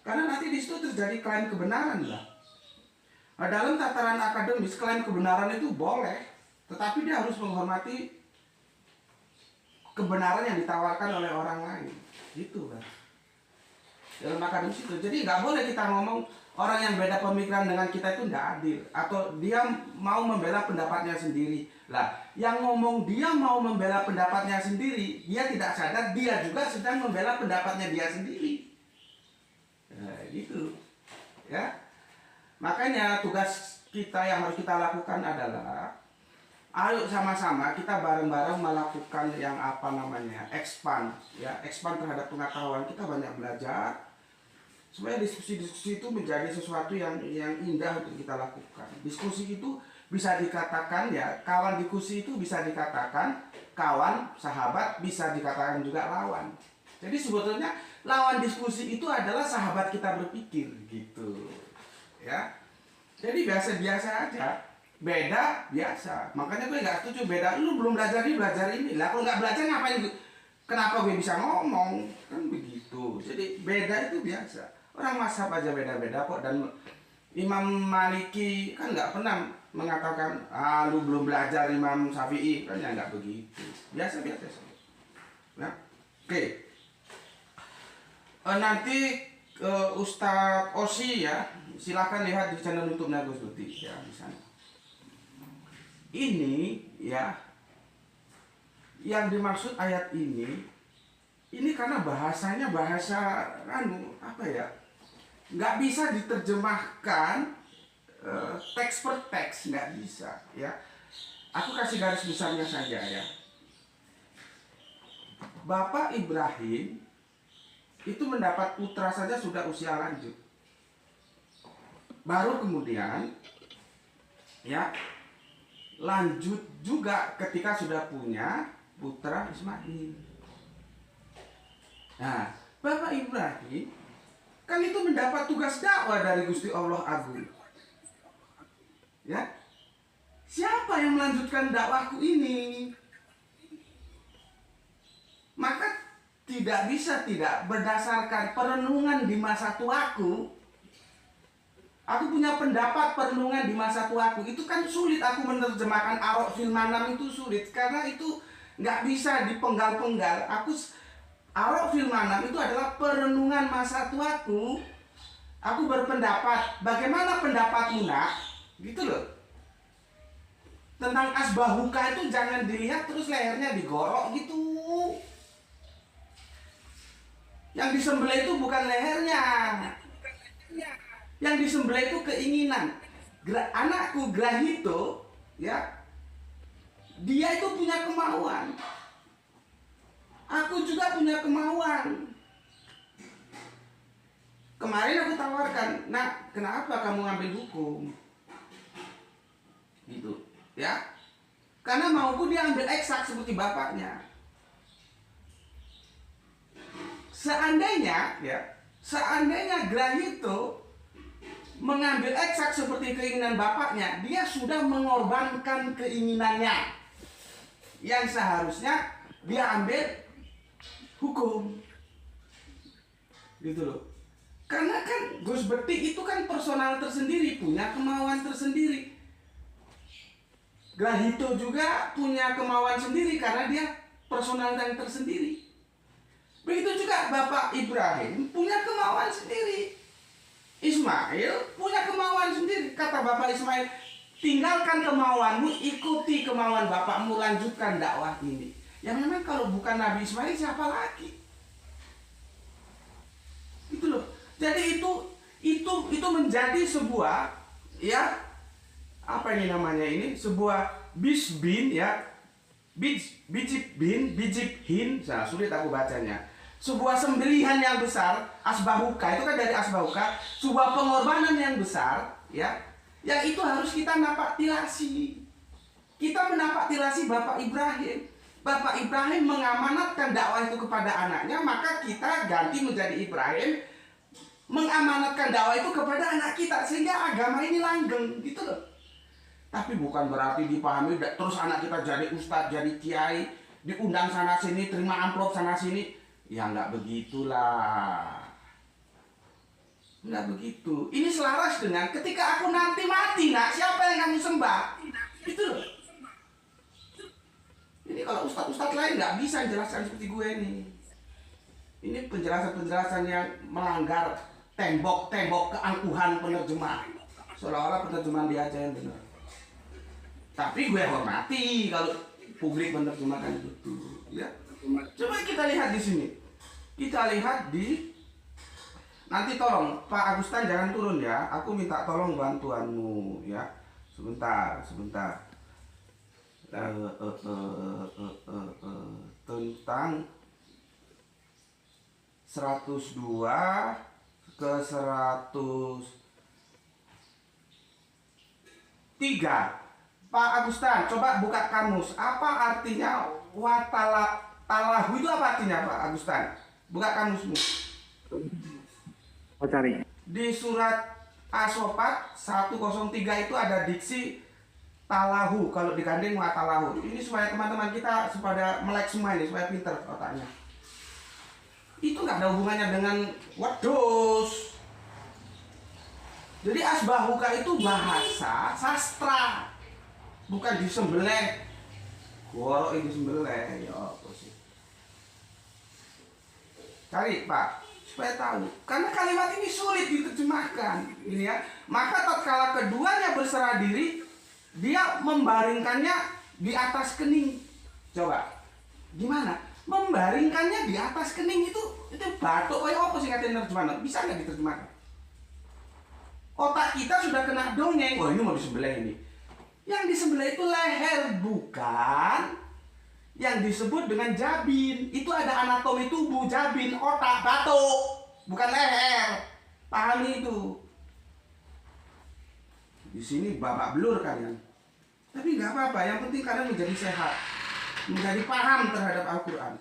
karena nanti di situ terjadi klaim kebenaran lah. Nah, dalam tataran akademis klaim kebenaran itu boleh, tetapi dia harus menghormati kebenaran yang ditawarkan oleh orang lain, gitu kan. Dalam akademis itu, jadi nggak boleh kita ngomong orang yang beda pemikiran dengan kita itu nggak adil, atau dia mau membela pendapatnya sendiri. Lah, yang ngomong dia mau membela pendapatnya sendiri, dia tidak sadar dia juga sedang membela pendapatnya dia sendiri. Nah, gitu, ya. Makanya tugas kita yang harus kita lakukan adalah, ayo sama-sama kita bareng-bareng melakukan yang apa namanya expand, ya, expand terhadap pengetahuan kita, banyak belajar supaya diskusi-diskusi itu menjadi sesuatu yang indah untuk kita lakukan. Diskusi itu bisa dikatakan ya, kawan diskusi itu bisa dikatakan kawan, sahabat, bisa dikatakan juga lawan. Jadi sebetulnya lawan diskusi itu adalah sahabat kita berpikir, gitu, ya. Jadi biasa-biasa aja. Beda biasa. Makanya gue nggak setuju beda. Lu belum belajar ini. Lah kalau nggak belajar ngapain? Kenapa gue bisa ngomong? Kan begitu. Jadi beda itu biasa. Orang mazhab aja beda-beda kok. Dan Imam Maliki kan nggak pernah mengatakan, lu belum belajar Imam Syafi'i. Kan ya nggak begitu. Biasa-biasa saja. Nah, oke. Nanti Ustadz Osi ya, silakan lihat di channel YouTube-nya Gus Beti ya di sana. Ini ya, yang dimaksud ayat ini karena bahasanya bahasa apa ya, nggak bisa diterjemahkan teks per teks, nggak bisa ya. Aku kasih garis besarnya saja ya. Bapak Ibrahim itu mendapat putra saja sudah usia lanjut. Baru kemudian ya lanjut juga ketika sudah punya putra Ismail. Nah, Bapak Ibrahim kan itu mendapat tugas dakwah dari Gusti Allah Agung. Ya, siapa yang melanjutkan dakwahku ini? Maka tidak bisa tidak berdasarkan perenungan di masa tuaku. Aku punya pendapat perenungan di masa tuaku. Itu kan sulit aku menerjemahkan Arok fil Manam itu sulit. Karena itu nggak bisa dipenggal-penggal. Arok fil Manam itu adalah perenungan masa tuaku. Aku berpendapat, bagaimana pendapatmu nak? Gitu loh. Tentang asbahuka itu jangan dilihat terus lehernya digorok gitu. Yang disembelih itu bukan lehernya. Yang disembelih itu keinginan. Anakku Grahito, ya, dia itu punya kemauan. Aku juga punya kemauan. Kemarin aku tawarkan, nak, kenapa kamu ngambil hukum? Gitu, ya. Karena mauku dia ambil eksak seperti bapaknya. Seandainya Grahito mengambil eksak seperti keinginan bapaknya, dia sudah mengorbankan keinginannya yang seharusnya dia ambil hukum. Gitu loh. Karena kan Gus Beti itu kan personal tersendiri, punya kemauan tersendiri. Grahito juga punya kemauan sendiri karena dia personal yang tersendiri. Begitu juga Bapak Ibrahim punya kemauan sendiri. Ismail punya kemauan sendiri. Kata Bapak Ismail, tinggalkan kemauanmu, ikuti kemauan bapakmu, lanjutkan dakwah ini. Yang memang kalau bukan Nabi Ismail siapa lagi? Itu loh. Jadi itu menjadi sebuah ya apa ini namanya ini? Sebuah bisbin ya. Bijib hin, nah, sulit aku bacanya. Sebuah sembelihan yang besar, asbahuka, itu kan dari asbahuka, sebuah pengorbanan yang besar, ya, yang itu harus kita napak tilasi. Kita menapak tilasi Bapak Ibrahim. Bapak Ibrahim mengamanatkan dakwah itu kepada anaknya, maka kita ganti menjadi Ibrahim, mengamanatkan dakwah itu kepada anak kita, sehingga agama ini langgeng, gitu loh. Tapi bukan berarti dipahami terus anak kita jadi ustadz, jadi kiai, diundang sana sini, terima amplop sana sini. Ya nggak begitulah. Nggak begitu. Ini selaras dengan ketika aku nanti mati, nak, siapa yang kamu sembah? Itu loh. Ini kalau ustadz-ustadz lain nggak bisa jelaskan seperti gue nih. Ini penjelasan-penjelasan yang melanggar tembok-tembok keangkuhan penerjemah. Seolah-olah penerjemahan dia aja yang benar. Tapi gue hormati kalau publik menerjemahkan itu, ya. Coba kita lihat di sini. Kita lihat di nanti tolong Pak Agustan jangan turun ya. Aku minta tolong bantuanmu ya. Sebentar. Tentang 102 ke 103. Pak Agustan, coba buka kamus. Apa artinya talahu itu apa artinya Pak Agustan? Buka kamusmu. Mau cari. Di surat Asopat 103 itu ada diksi talahu, kalau digandeng wa talahu. Ini supaya teman-teman kita supaya melek semua ini, supaya pinter otaknya. Itu nggak ada hubungannya dengan wedus. Jadi asbahuka itu bahasa sastra, bukan disembelih. Goro ini disembelih, ya apa sih? Cari Pak, supaya tahu. Karena kalimat ini sulit diterjemahkan, ini ya. Maka tatkala keduanya berserah diri, dia membaringkannya di atas kening. Coba, gimana? Membaringkannya di atas kening itu batuk kayak apa sih katanya terjemahan? Bisa nggak diterjemahkan? Otak kita sudah kena dongeng. Oh ini mau disebelah ini. Yang disebelah itu leher, bukan yang disebut dengan jabin. Itu ada anatomi tubuh, jabin, otak, batuk, bukan leher. Pahami itu. Di sini babak belur kalian. Tapi nggak apa-apa, yang penting kalian menjadi sehat, menjadi paham terhadap Al-Quran.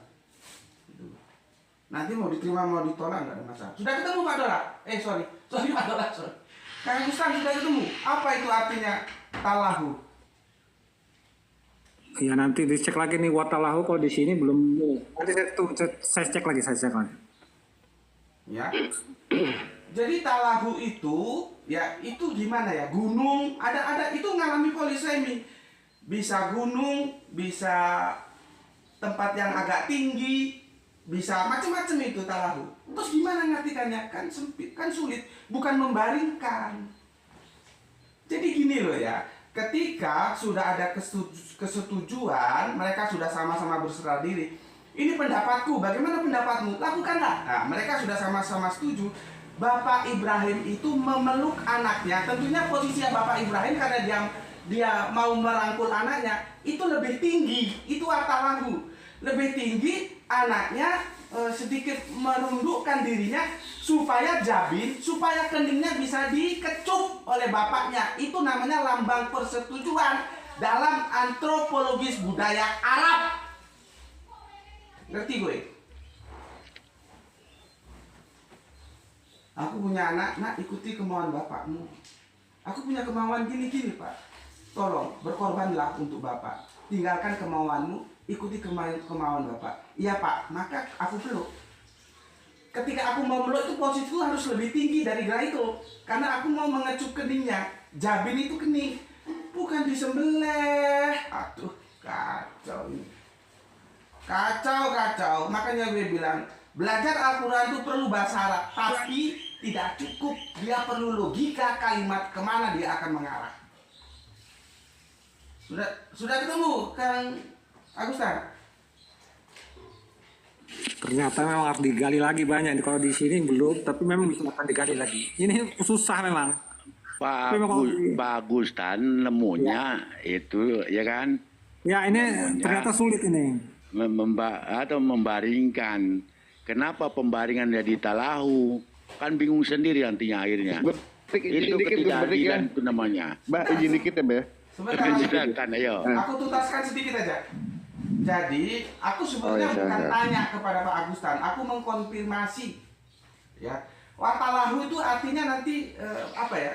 Nanti mau diterima mau ditolak nggak ada masalah. Sudah ketemu Pak Dora? Sorry Pak Dora, sorry. Kang Ustaz sudah ketemu. Apa itu artinya talahu? Ya nanti dicek lagi nih watalahu, kalau di sini belum. Nanti saya cek lagi. Ya. Jadi talahu itu, ya itu gimana ya? Gunung, ada itu ngalami polisemi. Bisa gunung, bisa tempat yang agak tinggi, bisa macam-macam itu talahu. Terus gimana ngartikannya? Kan sempit, kan sulit, bukan membaringkan. Jadi gini loh ya. Ketika sudah ada kesetujuan, mereka sudah sama-sama berserah diri. Ini pendapatku, bagaimana pendapatmu? Lakukanlah. Nah, mereka sudah sama-sama setuju. Bapak Ibrahim itu memeluk anaknya. Tentunya posisinya Bapak Ibrahim karena dia mau merangkul anaknya itu lebih tinggi. Itu atalahu. Lebih tinggi, anaknya sedikit merundukkan dirinya supaya jabin, supaya keningnya bisa dikecup oleh bapaknya. Itu namanya lambang persetujuan dalam antropologis budaya Arab. Ngerti gue? Aku punya anak, nak ikuti kemauan bapakmu. Aku punya kemauan gini-gini Pak. Tolong berkorbanlah untuk bapak. Tinggalkan kemauanmu, ikuti kemauan bapak. Iya Pak, maka aku peluk. Ketika aku mau meluk itu posisiku harus lebih tinggi dari gerak itu. Karena aku mau mengecup keningnya. Jabin itu kening, bukan disembelih. Aduh, kacau ini. Kacau. Makanya gue bilang, belajar Al-Quran itu perlu bahasa Arab. Tapi tidak cukup. Dia perlu logika kalimat kemana dia akan mengarah. Sudah ketemu Kang Agustan? Ternyata memang harus digali lagi banyak. Kalau di sini belum, tapi memang bisa akan digali lagi. Ini susah memang. Pak Agustan nemunya itu ya kan? Ya ini nemunya ternyata sulit ini. Membaringkan. Kenapa pembaringan jadi talahu? Kan bingung sendiri nantinya akhirnya. Itu ketidakadilan itu namanya. Mbak, izin dikit ya, Mbak. Silakan, ayo. Aku tuntaskan sedikit aja. Jadi, aku sebenarnya bukan tanya kepada Pak Agustan, aku mengkonfirmasi. Ya, watalahu itu artinya nanti apa ya?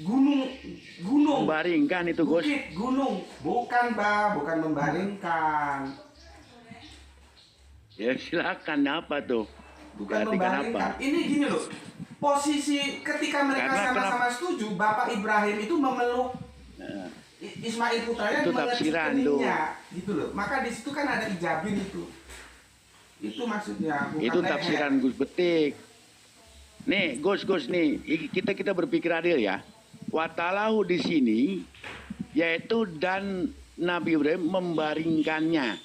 Gunung. Membaringkan itu, Gus. Bukit, gunung, bukan membaringkan. Ya silakan, apa tuh? Bukan Artikan membaringkan. apa? Ini gini loh. Posisi ketika mereka sama-sama setuju, Bapak Ibrahim itu memeluk Ismail putranya itu tafsiran tuh. Gitu loh. Maka di situ kan ada ijabin itu. Itu maksudnya. Bukan Itu tafsiran Gus Betik. Nih, Gus nih, kita berpikir adil ya. Watalahu di sini yaitu dan Nabi Ibrahim membaringkannya.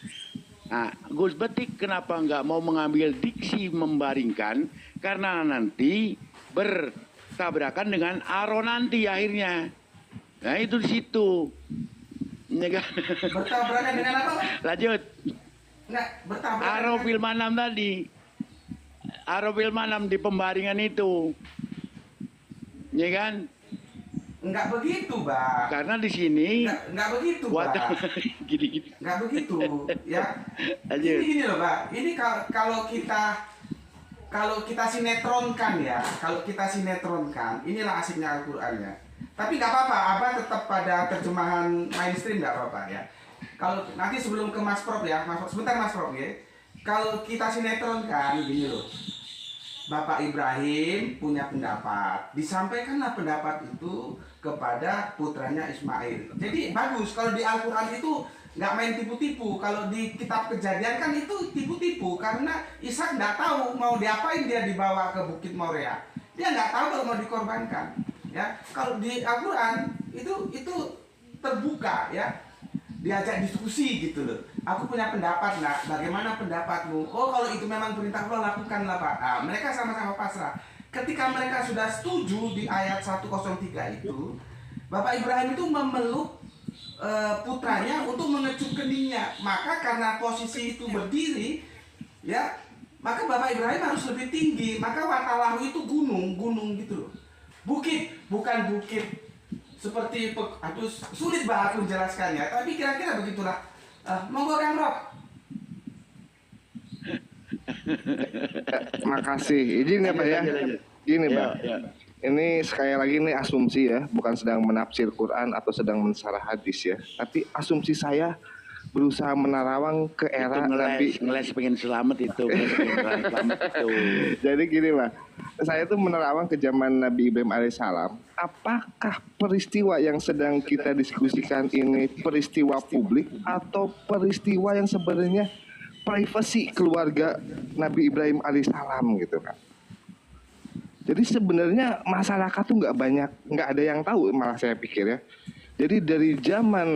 Nah, Gus Betik kenapa nggak mau mengambil diksi membaringkan? Karena nanti bertabrakan dengan aro nanti akhirnya. Nah itu di situ. Bertabrakan dengan apa? Lanjut. Enggak, bertabrakan. Aro fil manam tadi. Aro fil manam di pembaringan itu. Ya kan? Enggak begitu, Bang. Karena di sini enggak begitu, Bang. Gini. Enggak begitu, ya. Lanjut. Ini gini loh, Bang. Ini kalau kita kalau kita sinetronkan ya, inilah asiknya Al-Qur'annya. Tapi nggak apa-apa, Abah tetap pada terjemahan mainstream nggak apa-apa ya. Kalau nanti sebelum ke Mas Prof ya, sebentar Mas Prof ya. Kalau kita sinetronkan gini loh. Bapak Ibrahim punya pendapat, disampaikanlah pendapat itu kepada putranya Ismail. Jadi bagus kalau di Al-Qur'an itu nggak main tipu-tipu. Kalau di kitab Kejadian kan itu tipu-tipu karena Ishak nggak tahu mau diapain dia dibawa ke Bukit Moria. Dia nggak tahu kalau mau dikorbankan. Ya, kalau di Al-Quran itu terbuka ya, diajak diskusi gitu loh. Aku punya pendapat, nak. Bagaimana pendapatmu? Oh, kalau itu memang perintah Allah, lakukanlah Pak. Nah, mereka sama-sama pasrah. Ketika mereka sudah setuju di ayat 103 itu, Bapak Ibrahim itu memeluk putranya untuk mengecup keningnya. Maka karena posisi itu berdiri, ya, maka Bapak Ibrahim harus lebih tinggi. Maka watalahu itu gunung gitu loh. Bukit, bukan bukit seperti aduh sulit banget aku menjelaskannya. Tapi kira-kira begitulah. Monggo Kang Rob. Makasih. Izin ya Pak ya. Gini Pak. Ini sekali lagi ini asumsi ya, bukan sedang menafsir Quran atau sedang mensarah hadis ya. Tapi asumsi saya berusaha menerawang ke era Nabi. Ngeles pengen selamat itu. Jadi gini Pak, saya tuh menerawang ke zaman Nabi Ibrahim alaihissalam. Apakah peristiwa yang sedang kita diskusikan ini peristiwa publik atau peristiwa yang sebenarnya privasi keluarga Nabi Ibrahim alaihissalam gitu kan? Jadi sebenarnya masyarakat tuh nggak ada yang tahu, malah saya pikir ya. Jadi dari zaman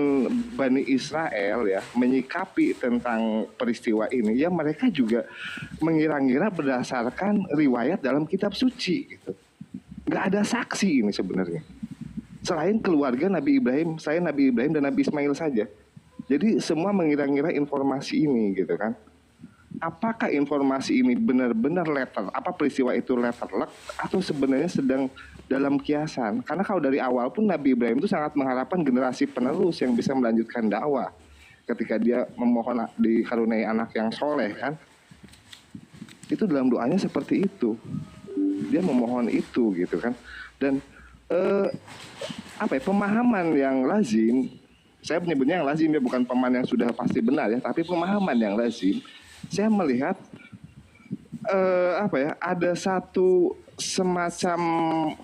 Bani Israel ya menyikapi tentang peristiwa ini, ya mereka juga mengira-ngira berdasarkan riwayat dalam kitab suci gitu. Nggak ada saksi ini sebenarnya. Selain keluarga Nabi Ibrahim, Nabi Ibrahim dan Nabi Ismail saja. Jadi semua mengira-ngira informasi ini gitu kan. Apakah informasi ini benar-benar peristiwa itu letterlock atau sebenarnya sedang dalam kiasan? Karena kalau dari awal pun Nabi Ibrahim itu sangat mengharapkan generasi penerus yang bisa melanjutkan dakwah. Ketika dia memohon dikaruniai anak yang soleh kan, itu dalam doanya seperti itu. Dia memohon itu gitu kan. Dan pemahaman yang lazim, saya menyebutnya yang lazim ya, bukan pemahaman yang sudah pasti benar ya, tapi pemahaman yang lazim. Saya melihat ada satu semacam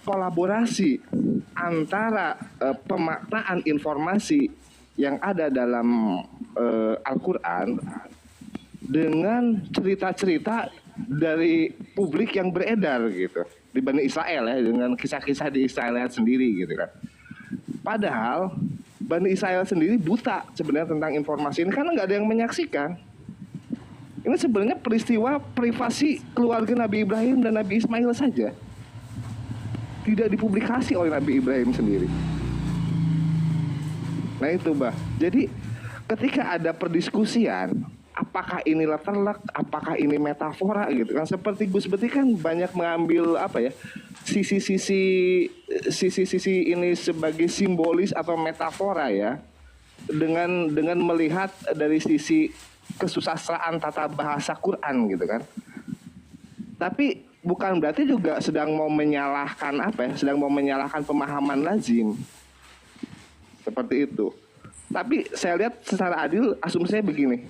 kolaborasi antara pemaknaan informasi yang ada dalam Al-Quran dengan cerita-cerita dari publik yang beredar gitu di Bani Israel ya, dengan kisah-kisah di Israel sendiri gitu kan. Padahal Bani Israel sendiri buta sebenarnya tentang informasi ini karena nggak ada yang menyaksikan. Ini sebenarnya peristiwa privasi keluarga Nabi Ibrahim dan Nabi Ismail saja. Tidak dipublikasi oleh Nabi Ibrahim sendiri. Nah itu Mbak. Jadi ketika ada perdiskusian, apakah ini letterlock, apakah ini metafora gitu kan. Seperti Gus Beti kan banyak mengambil sisi-sisi ini sebagai simbolis atau metafora ya. Dengan melihat dari sisi kesusastraan tata bahasa Quran gitu kan. Tapi bukan berarti juga sedang mau menyalahkan sedang mau menyalahkan pemahaman lazim. Seperti itu. Tapi saya lihat secara adil asumsi saya begini.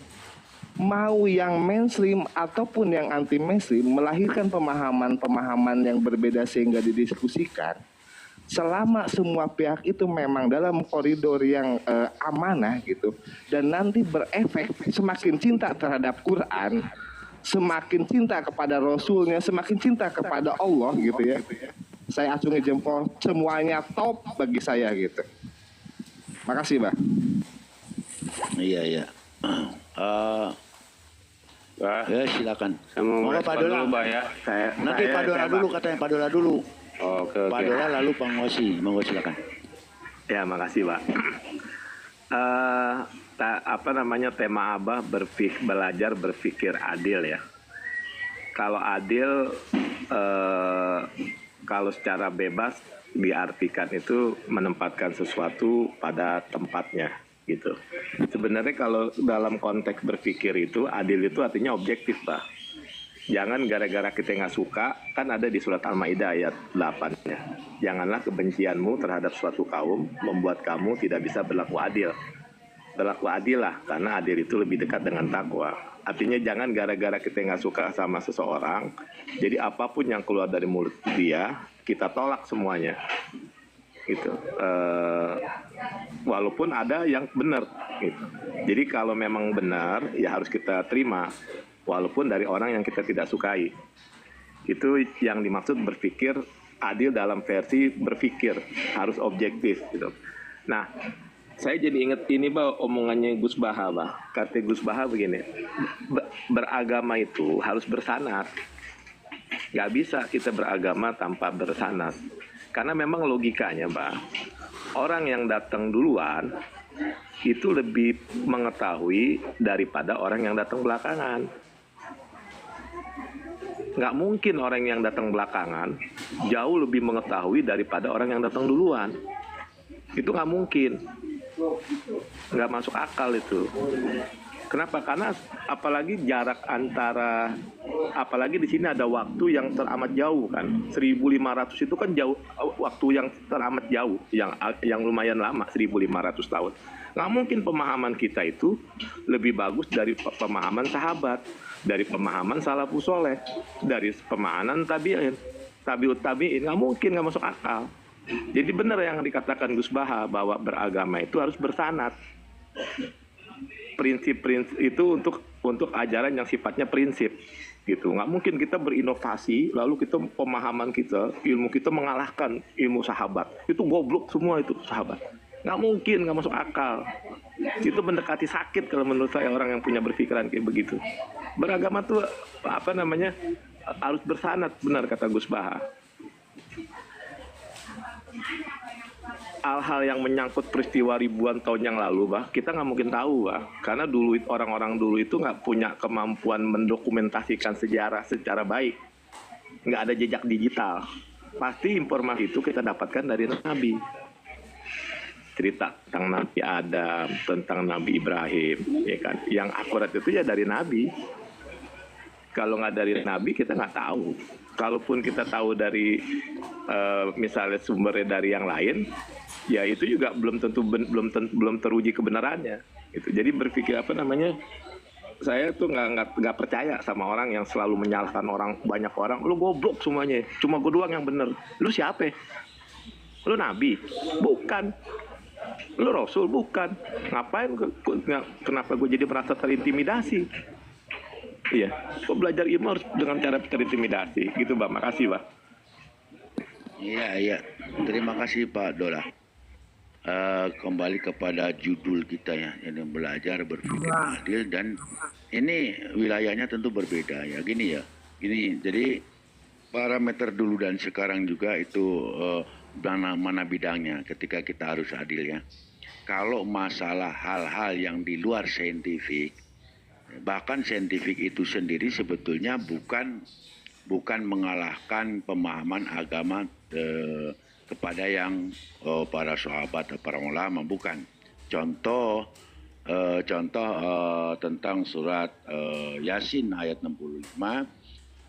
Mau yang mainstream ataupun yang anti mainstream melahirkan pemahaman-pemahaman yang berbeda sehingga didiskusikan. Selama semua pihak itu memang dalam koridor yang amanah gitu, dan nanti berefek semakin cinta terhadap Quran, semakin cinta kepada Rasulnya, semakin cinta kepada Allah gitu ya. Saya acungi jempol, semuanya top bagi saya gitu. Makasih Mbak. Iya. Ya silakan. Saya mau Pak Dola dulu, Mbak, ya. Nanti Pak Dola dulu katanya, Pak Dola dulu. Oke. Pak Dola lalu Pak Ngosi, monggo silakan. Ya, makasih Pak. Tema Abah belajar berpikir adil ya. Kalau adil, kalau secara bebas diartikan itu menempatkan sesuatu pada tempatnya gitu. Sebenarnya kalau dalam konteks berpikir itu adil itu artinya objektif Pak. Jangan gara-gara kita nggak suka, kan ada di surat Al-Maidah ayat 8-nya. Janganlah kebencianmu terhadap suatu kaum membuat kamu tidak bisa berlaku adil. Berlaku adil lah, karena adil itu lebih dekat dengan takwa. Artinya jangan gara-gara kita nggak suka sama seseorang, jadi apapun yang keluar dari mulut dia, kita tolak semuanya. Gitu. Walaupun ada yang benar. Gitu. Jadi kalau memang benar, ya harus kita terima. Walaupun dari orang yang kita tidak sukai. Itu yang dimaksud berpikir adil dalam versi berpikir, harus objektif gitu. Nah, saya jadi ingat ini omongannya Gus Baha, kata Gus Baha begini, beragama itu harus bersanad. Nggak bisa kita beragama tanpa bersanad. Karena memang logikanya, orang yang datang duluan itu lebih mengetahui daripada orang yang datang belakangan. Nggak mungkin orang yang datang belakangan jauh lebih mengetahui daripada orang yang datang duluan. Itu nggak mungkin. Nggak masuk akal itu. Kenapa? Karena apalagi jarak antara, apalagi di sini ada waktu yang teramat jauh kan. 1500 itu kan jauh, waktu yang teramat jauh, yang lumayan lama, 1500 tahun. Nggak mungkin pemahaman kita itu lebih bagus dari pemahaman sahabat, dari pemahaman salafus soleh, dari pemahaman tabi'in, tabi'ut tabi'in. Nggak mungkin, nggak masuk akal. Jadi benar yang dikatakan Gus Baha bahwa beragama itu harus bersanad. Prinsip-prinsip itu untuk ajaran yang sifatnya prinsip gitu. Nggak mungkin kita berinovasi lalu kita pemahaman kita, ilmu kita mengalahkan ilmu sahabat. Itu goblok semua itu sahabat. Nggak mungkin, nggak masuk akal. Itu mendekati sakit kalau menurut saya orang yang punya berpikiran kayak begitu. Beragama tuh harus bersanad, benar kata Gus Baha. Hal-hal yang menyangkut peristiwa ribuan tahun yang lalu, kita nggak mungkin tahu, karena dulu orang-orang dulu itu nggak punya kemampuan mendokumentasikan sejarah secara baik, nggak ada jejak digital. Pasti informasi itu kita dapatkan dari Nabi, cerita tentang Nabi Adam, tentang Nabi Ibrahim, ya kan? Yang akurat itu ya dari Nabi. Kalau nggak dari Nabi kita nggak tahu. Kalaupun kita tahu dari misalnya sumbernya dari yang lain, ya itu juga belum teruji kebenarannya. Gitu. Jadi berpikir saya tuh nggak percaya sama orang yang selalu menyalahkan banyak orang. Lu goblok semuanya, cuma gue doang yang bener. Lu siapa? Lu Nabi? Bukan. Lu Rasul? Bukan. Ngapain? Kenapa gue jadi merasa terintimidasi? Iya, kok belajar ilmu harus dengan cara terintimidasi, gitu Makasih Iya. Terima kasih Pak Dola. Kembali kepada judul kita ya, yang belajar berpikir adil, dan ini wilayahnya tentu berbeda ya. Gini, jadi parameter dulu dan sekarang juga itu mana bidangnya ketika kita harus adil ya. Kalau masalah hal-hal yang di luar saintifik, bahkan saintifik itu sendiri sebetulnya bukan mengalahkan pemahaman agama kepada yang para sahabat atau para ulama, bukan. Contoh tentang surat Yasin ayat 65,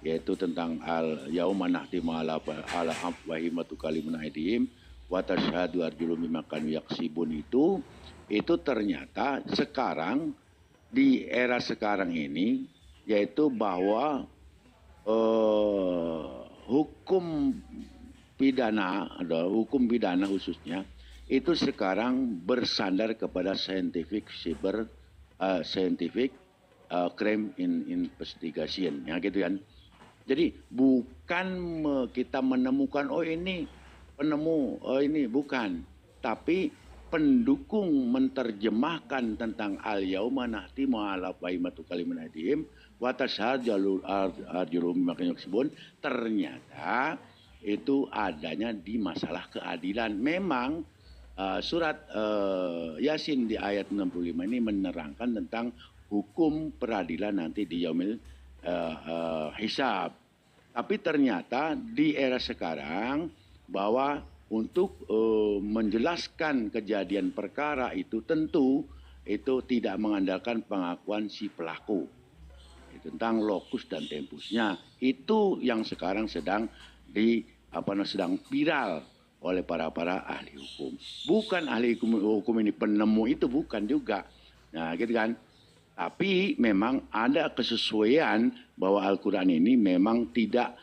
yaitu tentang al-yauma nahtimu ala afwahihim kalimuna aydihim wa tashhadu arjuluhum bima kanu yaksibun, itu ternyata sekarang di era sekarang ini, yaitu bahwa hukum pidana khususnya itu sekarang bersandar kepada scientific crime investigation, ya gitu kan. Jadi bukan kita menemukan ini penemu, ini bukan, tapi pendukung menerjemahkan tentang al-yauma nahtimu ala afwahihim kalimuna aydihim wa tashhadu arjuluhum bima kanu yaksibun, ternyata itu adanya di masalah keadilan. Memang surat Yasin di ayat 65 ini menerangkan tentang hukum peradilan nanti di yaumil hisab. Tapi ternyata di era sekarang bahwa untuk menjelaskan kejadian perkara itu tentu itu tidak mengandalkan pengakuan si pelaku. tentang lokus dan tempusnya. Itu yang sekarang sedang sedang viral oleh para ahli hukum. Bukan ahli hukum ini penemu itu, bukan juga. Nah, gitu kan. Tapi memang ada kesesuaian bahwa Al-Quran ini memang tidak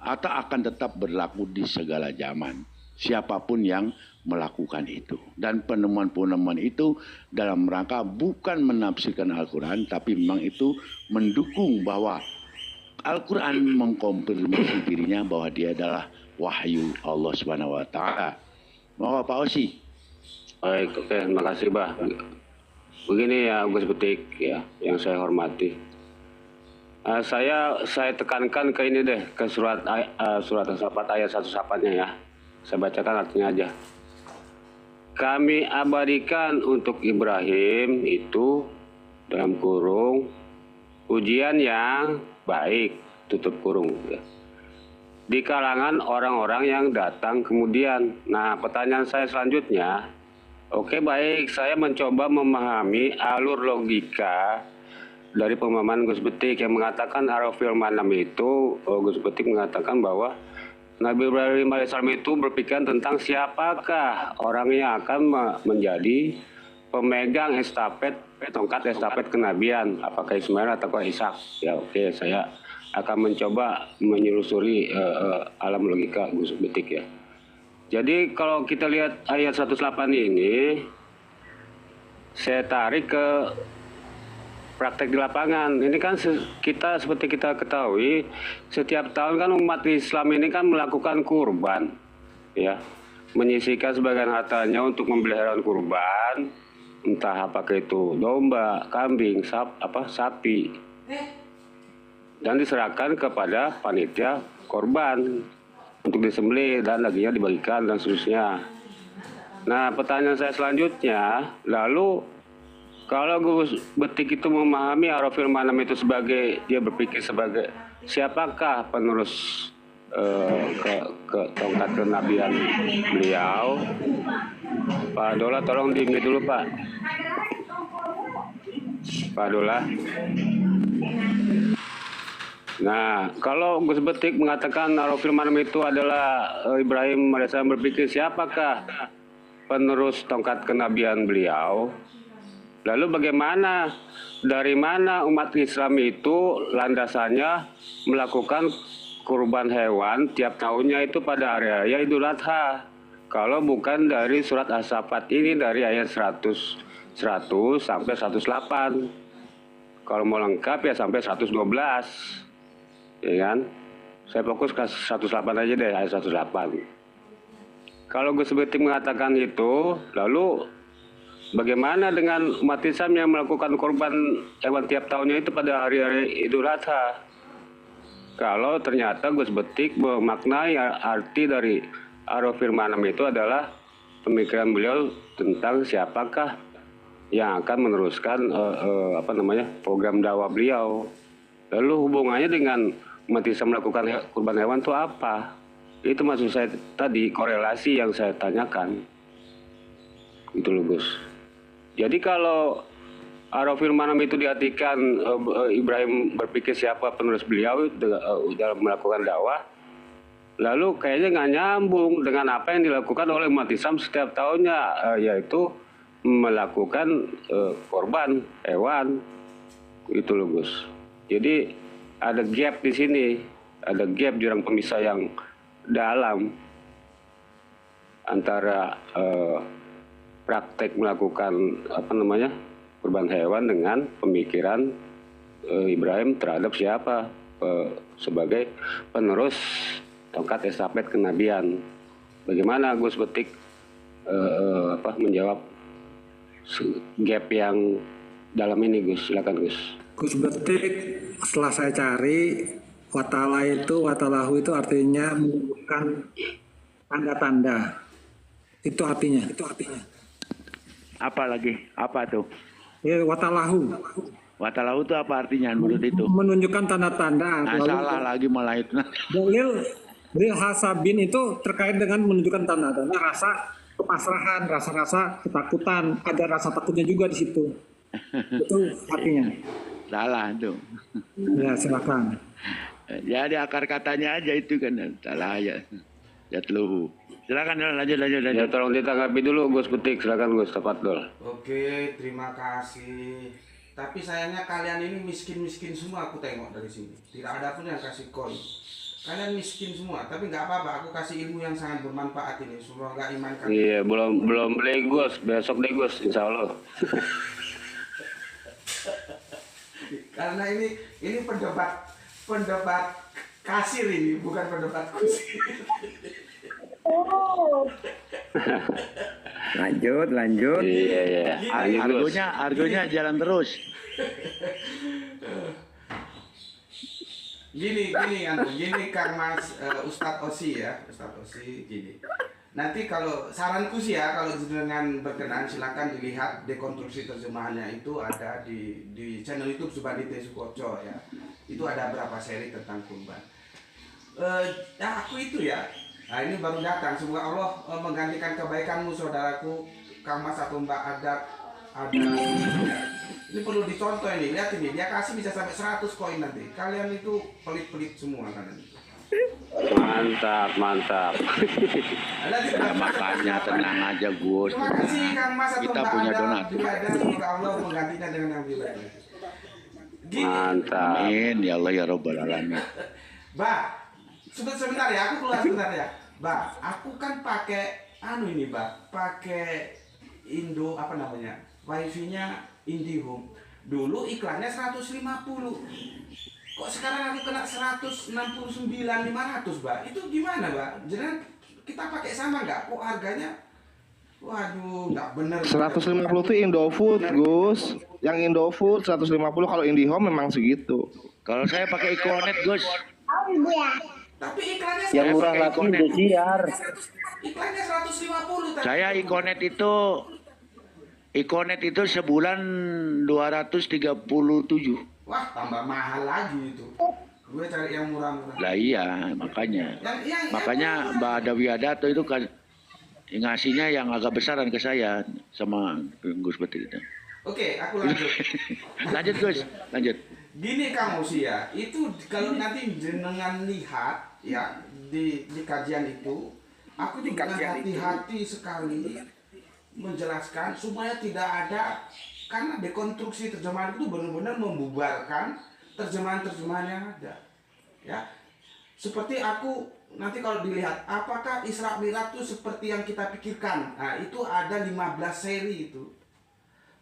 atau akan tetap berlaku di segala zaman. Siapapun yang melakukan itu. Dan penemuan-penemuan itu dalam rangka bukan menafsirkan Al-Quran, tapi memang itu mendukung bahwa Al-Quran mengkonfirmasi dirinya bahwa dia adalah wahyu Allah Subhanahu wa taala. Mau Pak Osi? Baik, oke, terima kasih, Bah. Begini ya, Gus Betik ya, yang saya hormati. Saya tekankan ke ini deh, ke surat As-Saffat ayat 1-nya ya. Saya bacakan artinya aja. Kami abadikan untuk Ibrahim itu dalam kurung ujian yang baik, tutup kurung ya, di kalangan orang-orang yang datang kemudian. Nah, pertanyaan saya selanjutnya, oke, baik, saya mencoba memahami alur logika dari pemahaman Gus Betik yang mengatakan Arafil Manam itu, Gus Betik mengatakan bahwa Nabi Ibrahim alaihissalam itu berpikir tentang siapakah orang yang akan menjadi pemegang tongkat estafet kenabian, apakah Ismail atau Ishak. Ya oke, saya akan mencoba menyelusuri alam logika Gus Betik ya. Jadi kalau kita lihat ayat 108 ini, saya tarik ke praktek di lapangan. Ini kan seperti kita ketahui, setiap tahun kan umat Islam ini kan melakukan kurban, ya, menyisihkan sebagian hartanya untuk membeli hewan kurban, entah apakah itu domba, kambing, sapi, dan diserahkan kepada panitia korban untuk disembelih dan laginya dibagikan dan seterusnya. Nah, pertanyaan saya selanjutnya, lalu kalau Gus Betik itu memahami Arafil Manam itu sebagai, dia berpikir sebagai siapakah penerus ke tongkat kenabian beliau. Pak Dola tolong di-mute dulu Pak. Pak Dola. Nah, kalau Gus Betik mengatakan Arafil Manam itu adalah Ibrahim alaihissalam berpikir siapakah penerus tongkat kenabian beliau. Lalu bagaimana, dari mana umat Islam itu landasannya melakukan kurban hewan tiap tahunnya itu pada hari raya Idul Adha? Kalau bukan dari surat As-Saffat ini, dari ayat 100 sampai 108. Kalau mau lengkap ya sampai 112. Ya kan? Saya fokus ke 108 aja deh, ayat 108. Kalau Gus Betik mengatakan itu, lalu bagaimana dengan umat Islam yang melakukan korban hewan tiap tahunnya itu pada hari-hari Idul Adha? Kalau ternyata Gus Betik memaknai arti dari Arafil Manam itu adalah pemikiran beliau tentang siapakah yang akan meneruskan program dakwah beliau. Lalu hubungannya dengan umat Islam melakukan kurban hewan itu apa? Itu maksud saya tadi, korelasi yang saya tanyakan. Itu loh Gus. Jadi kalau Arafil Manam itu diartikan Ibrahim berpikir siapa penerus beliau dalam melakukan dakwah, lalu kayaknya nggak nyambung dengan apa yang dilakukan oleh umat Islam setiap tahunnya, yaitu melakukan korban hewan. Itu loh Gus. Jadi ada gap di sini, ada gap jurang pemisah yang dalam antara praktek melakukan kurban hewan dengan pemikiran Ibrahim terhadap siapa sebagai penerus tongkat estafet kenabian. Bagaimana Gus Betik menjawab gap yang dalam ini Gus? Silakan Gus. Gus Betik, setelah saya cari, watalahu itu artinya menunjukkan tanda-tanda. Itu artinya. Apa lagi? Apa tuh? Ya, watalahu. Watalahu itu apa artinya menurut itu? Menunjukkan tanda-tanda. Nah, salah lagi malah itu. Dalil hasabin itu terkait dengan menunjukkan tanda-tanda rasa kepasrahan, rasa-rasa ketakutan. Ada rasa takutnya juga di situ. Betul artinya. Salah tuh. Ya, silakan. Ya di akar katanya aja itu kan salah ya. Jatluhu. Silakan lanjut. Ya tolong ditanggapi dulu Gus Petik, silakan Gus Tafadhol. Oke, terima kasih. Tapi sayangnya kalian ini miskin-miskin semua aku tengok dari sini. Tidak ada pun yang kasih koin. Kalian miskin semua, tapi nggak apa-apa. Aku kasih ilmu yang sangat bermanfaat ini. Semoga iman kalian. Iya, belum beli Gus, besok deh Gus, insya Allah. Karena ini pendebat kasir ini, bukan pendebat kusir. Lanjut. Iya. Lanjut, Gus. Argonya jalan terus. Gini Kang Mas Ustadz Osi ya, Ustadz Osi gini. Nanti kalau saranku sih ya, kalau dengan berkenan silakan dilihat dekonstruksi terjemahannya itu ada di channel YouTube Subandite Sukoco ya. Itu ada berapa seri tentang kurban. Ya aku itu ya. Nah ini baru datang. Semoga Allah menggantikan kebaikanmu saudaraku Kang Mas atau Mbak ada. Ini perlu dicontoh ini. Lihat ini, dia kasih bisa sampai 100 koin nanti. Kalian itu pelit-pelit semua kalian. Mantap. Ya, makanya tenang aja Gus. Terima kasih Kang Mas atau Kita Mbak punya Ada. donat. Juga ada. Semoga Allah menggantinya dengan yang lebih baik. Gini, Mantap. Amin ya Allah ya Rabbal alamin. Mbak, sebentar ya, aku keluar sebentar ya. Mbak, aku kan pakai ini Mbak, pakai Indo apa namanya? Wifi-nya IndiHome. Dulu iklannya 150. Kok sekarang aku kena 169.500, Mbak? Itu gimana, Mbak? Jangan kita pakai sama nggak? Kok harganya? Waduh, nggak bener. 150 itu Indofood, Gus. Yang Indofood 150, kalau IndiHome memang segitu. Kalau saya pakai Iconet Gus. Tapi iklannya Yang murah pakai lagi Indosiar. iklannya 150 tadi. Saya Iconet itu sebulan 237. Wah, tambah mahal lagi itu. Gue cari yang murah-murah. Lah iya, makanya. Makanya Mbak Ada Wiadato itu kan ngasihnya yang agak besaran ke saya sama Gus Petik itu. Oke, aku lanjut. Lanjut Gus, lanjut. Gini Kang Osi ya, itu kalau nanti jenengan lihat ya di kajian itu, aku juga hati-hati sekali menjelaskan supaya tidak ada, karena dekonstruksi terjemahan itu benar-benar membubarkan terjemahan-terjemahan yang ada. Ya, seperti aku nanti kalau dilihat, apakah Isra Mi'raj itu seperti yang kita pikirkan? Nah, itu ada 15 seri itu.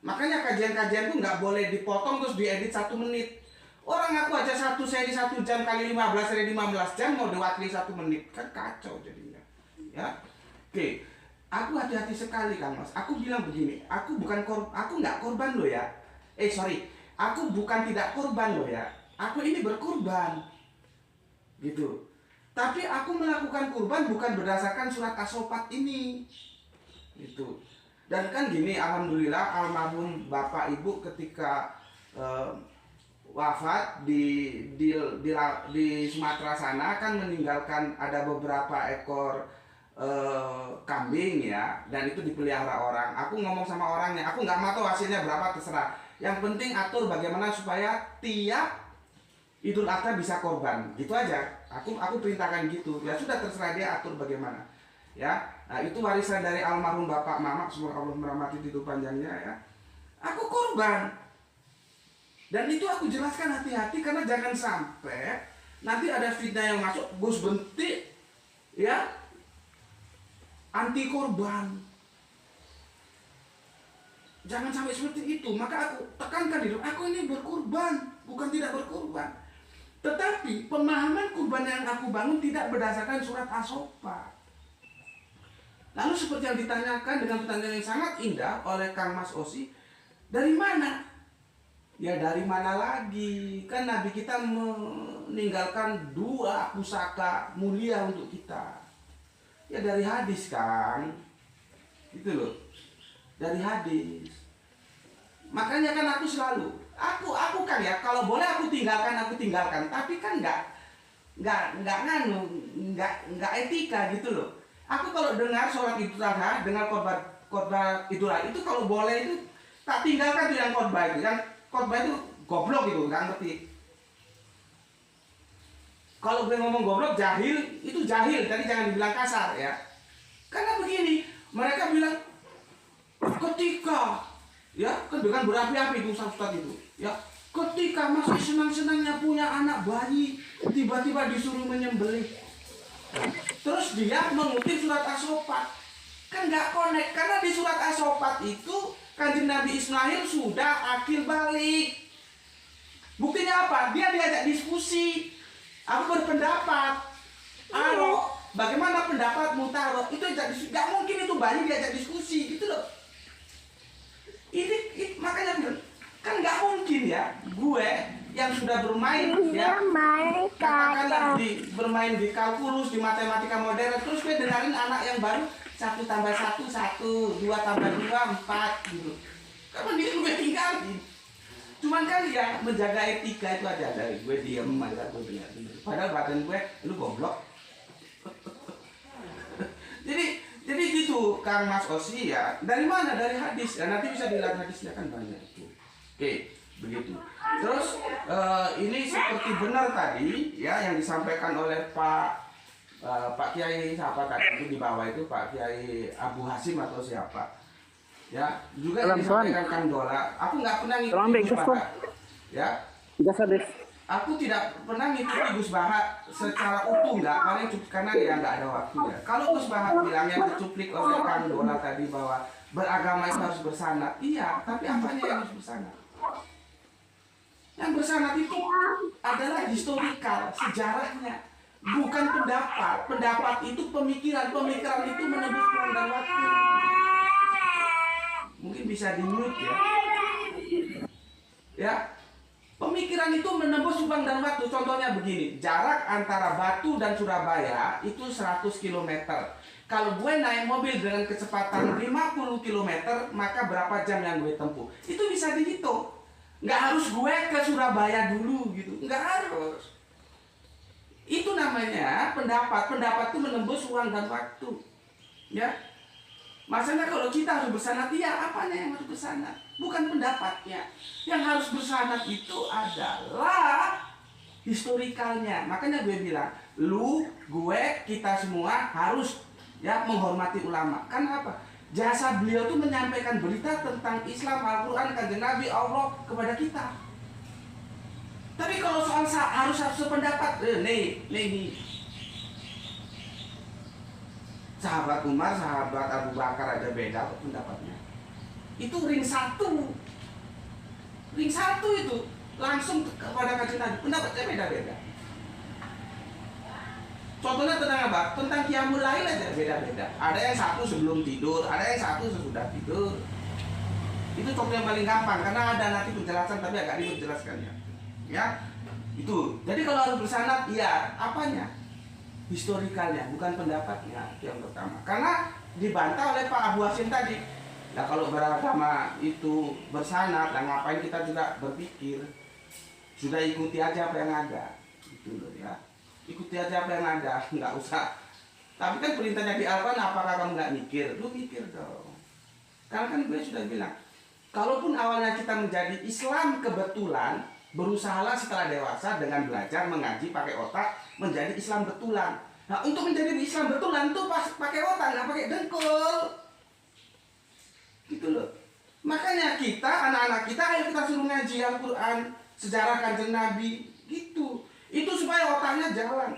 Makanya kajian-kajian itu nggak boleh dipotong terus diedit 1 menit. Orang aku aja 1 seri 1 jam kali 15 seri 15 jam mau diwakili 1 menit, kan kacau jadinya. Ya, oke. Aku hati-hati sekali Kang Mas. Aku bilang begini, aku nggak korban loh ya. Aku bukan tidak korban loh ya. Aku ini berkorban, gitu. Tapi aku melakukan kurban bukan berdasarkan surat As-Sofat ini, gitu. Dan kan gini, alhamdulillah almarhum bapak ibu ketika wafat di Sumatera sana kan meninggalkan ada beberapa ekor kambing ya, dan itu dipelihara orang. Aku ngomong sama orangnya, aku nggak mau tahu hasilnya berapa, terserah. Yang penting atur bagaimana supaya tiap Idul Adha bisa korban, gitu aja. Aku perintahkan gitu. Ya sudah, terserah dia atur bagaimana. Ya, nah itu warisan dari almarhum bapak Mamak, semoga Allah merahmati hidup panjangnya ya. Aku korban. Dan itu aku jelaskan hati-hati, karena jangan sampai nanti ada fitnah yang masuk, Gus Bentik ya anti korban. Jangan sampai seperti itu. Maka aku tekankan hidup, aku ini berkorban, bukan tidak berkorban. Tetapi pemahaman kurban yang aku bangun tidak berdasarkan surat As-Sofat. Lalu seperti yang ditanyakan dengan pertanyaan yang sangat indah oleh Kang Mas Osi, dari mana? Ya dari mana lagi? Kan Nabi kita meninggalkan 2 pusaka mulia untuk kita. Ya dari hadis kan, gitu loh, dari hadis. Makanya kan aku selalu, aku kan ya, kalau boleh aku tinggalkan, tapi kan nggak etika gitu loh. Aku kalau dengar sholat Idul Adha, dengar khotbah Idul Adha itu kalau boleh itu tak tinggalkan tuh yang khotbah itu kan. Khotbah itu goblok gitu, nggak ngerti. Kalau gue ngomong goblok, jahil, itu jahil. Tadi jangan dibilang kasar ya. Karena begini, mereka bilang ketika ya kan dengan berapi-api itu Ustaz itu ya, ketika masih senang-senangnya punya anak bayi, tiba-tiba disuruh menyembelih. Terus dia mengutip surat As-Saffat. Kan nggak connect, karena di surat As-Saffat itu Kanjeng Nabi Ismail sudah akil balik. Buktinya apa? Dia diajak diskusi. Aku berpendapat, Aro, bagaimana pendapatmu Taro? Itu nggak mungkin itu bayi diajak diskusi gitu loh. Ini makanya kan nggak mungkin ya, gue yang sudah bermain ya, katakanlah bermain di kalkulus, di matematika modern, terus gue dengerin anak yang baru 1 tambah 1 1, 2 tambah 2 4 gitu. Kapan dia gue tinggalin? Cuman kan ya menjaga etika itu aja, dari gue diem aja tuh dengar. Padahal badan gue, lu goblok. jadi gitu Kang Mas Osi ya. Dari mana? Dari hadis. Ya nanti bisa dilihat hadisnya kan banyak itu. Oke, begitu. Terus ini seperti benar tadi ya yang disampaikan oleh Pak Kiai siapa tadi itu di bawah itu, Pak Kiai Abu Hasim atau siapa? Ya, juga yang disampaikan Kang Dola. Aku nggak pernah ngikutin Gus Baha. Ya. Aku tidak pernah ngikutin Gus Baha secara utuh, nggak. Paling karena dia nggak ada waktunya. Kalau Gus Baha bilang yang dicuplik oleh Kang Dola tadi bahwa beragama itu harus bersanad, iya. Tapi apanya yang harus bersanad? Yang bersanad itu adalah historikal, sejarahnya. Bukan pendapat. Pendapat itu pemikiran. Pemikiran itu menembus ruang dan waktu. Mungkin bisa di-mute ya. Ya. Pemikiran itu menembus ruang dan waktu. Contohnya begini, jarak antara Batu dan Surabaya itu 100 km. Kalau gue naik mobil dengan kecepatan 50 km, maka berapa jam yang gue tempuh? Itu bisa dihitung. Nggak harus gue ke Surabaya dulu gitu. Nggak harus. Itu namanya pendapat. Pendapat itu menembus ruang dan waktu. Ya. Maksudnya kalau kita harus bersanad, ya apanya yang harus bersanad? Bukan pendapatnya. Yang harus bersanad itu adalah historikalnya. Makanya gue bilang, lu, gue, kita semua harus ya menghormati ulama. Karena apa? Jasa beliau itu menyampaikan berita tentang Islam, Al-Quran, Kanjeng Nabi, Allah kepada kita. Tapi kalau soal harus sependapat, nih. Sahabat Umar, sahabat Abu Bakar aja beda pendapatnya. Itu ring satu itu langsung kepada Kanjeng Nabi, pendapatnya beda-beda. Contohnya tentang apa? Tentang Qiyamul Lail aja beda-beda. Ada yang satu sebelum tidur, ada yang satu sesudah tidur. Itu contoh yang paling gampang karena ada nanti penjelasan tapi agak ribet jelaskannya. Ya, itu. Jadi kalau harus bersanad, iya, apanya? Historikalnya, bukan pendapatnya, itu yang pertama. Karena dibantah oleh Pak Abu Hasim tadi. Nah kalau beragama itu bersanad, nah ngapain kita juga berpikir? Sudah ikuti aja apa yang ada, gitu loh ya. Ikuti aja apa yang ada, nggak usah. Tapi kan perintahnya di Al-Quran, apakah kamu nggak mikir? Lu mikir dong. Karena kan gue sudah bilang, kalaupun awalnya kita menjadi Islam kebetulan, berusahalah setelah dewasa dengan belajar mengaji pakai otak menjadi Islam betulan. Nah untuk menjadi Islam betulan tuh pas pakai otak nggak pakai dengkul, gitu loh. Makanya kita anak-anak kita ayo kita suruh ngaji Al-Quran, sejarah Kanjeng Nabi, gitu. Itu supaya otaknya jalan.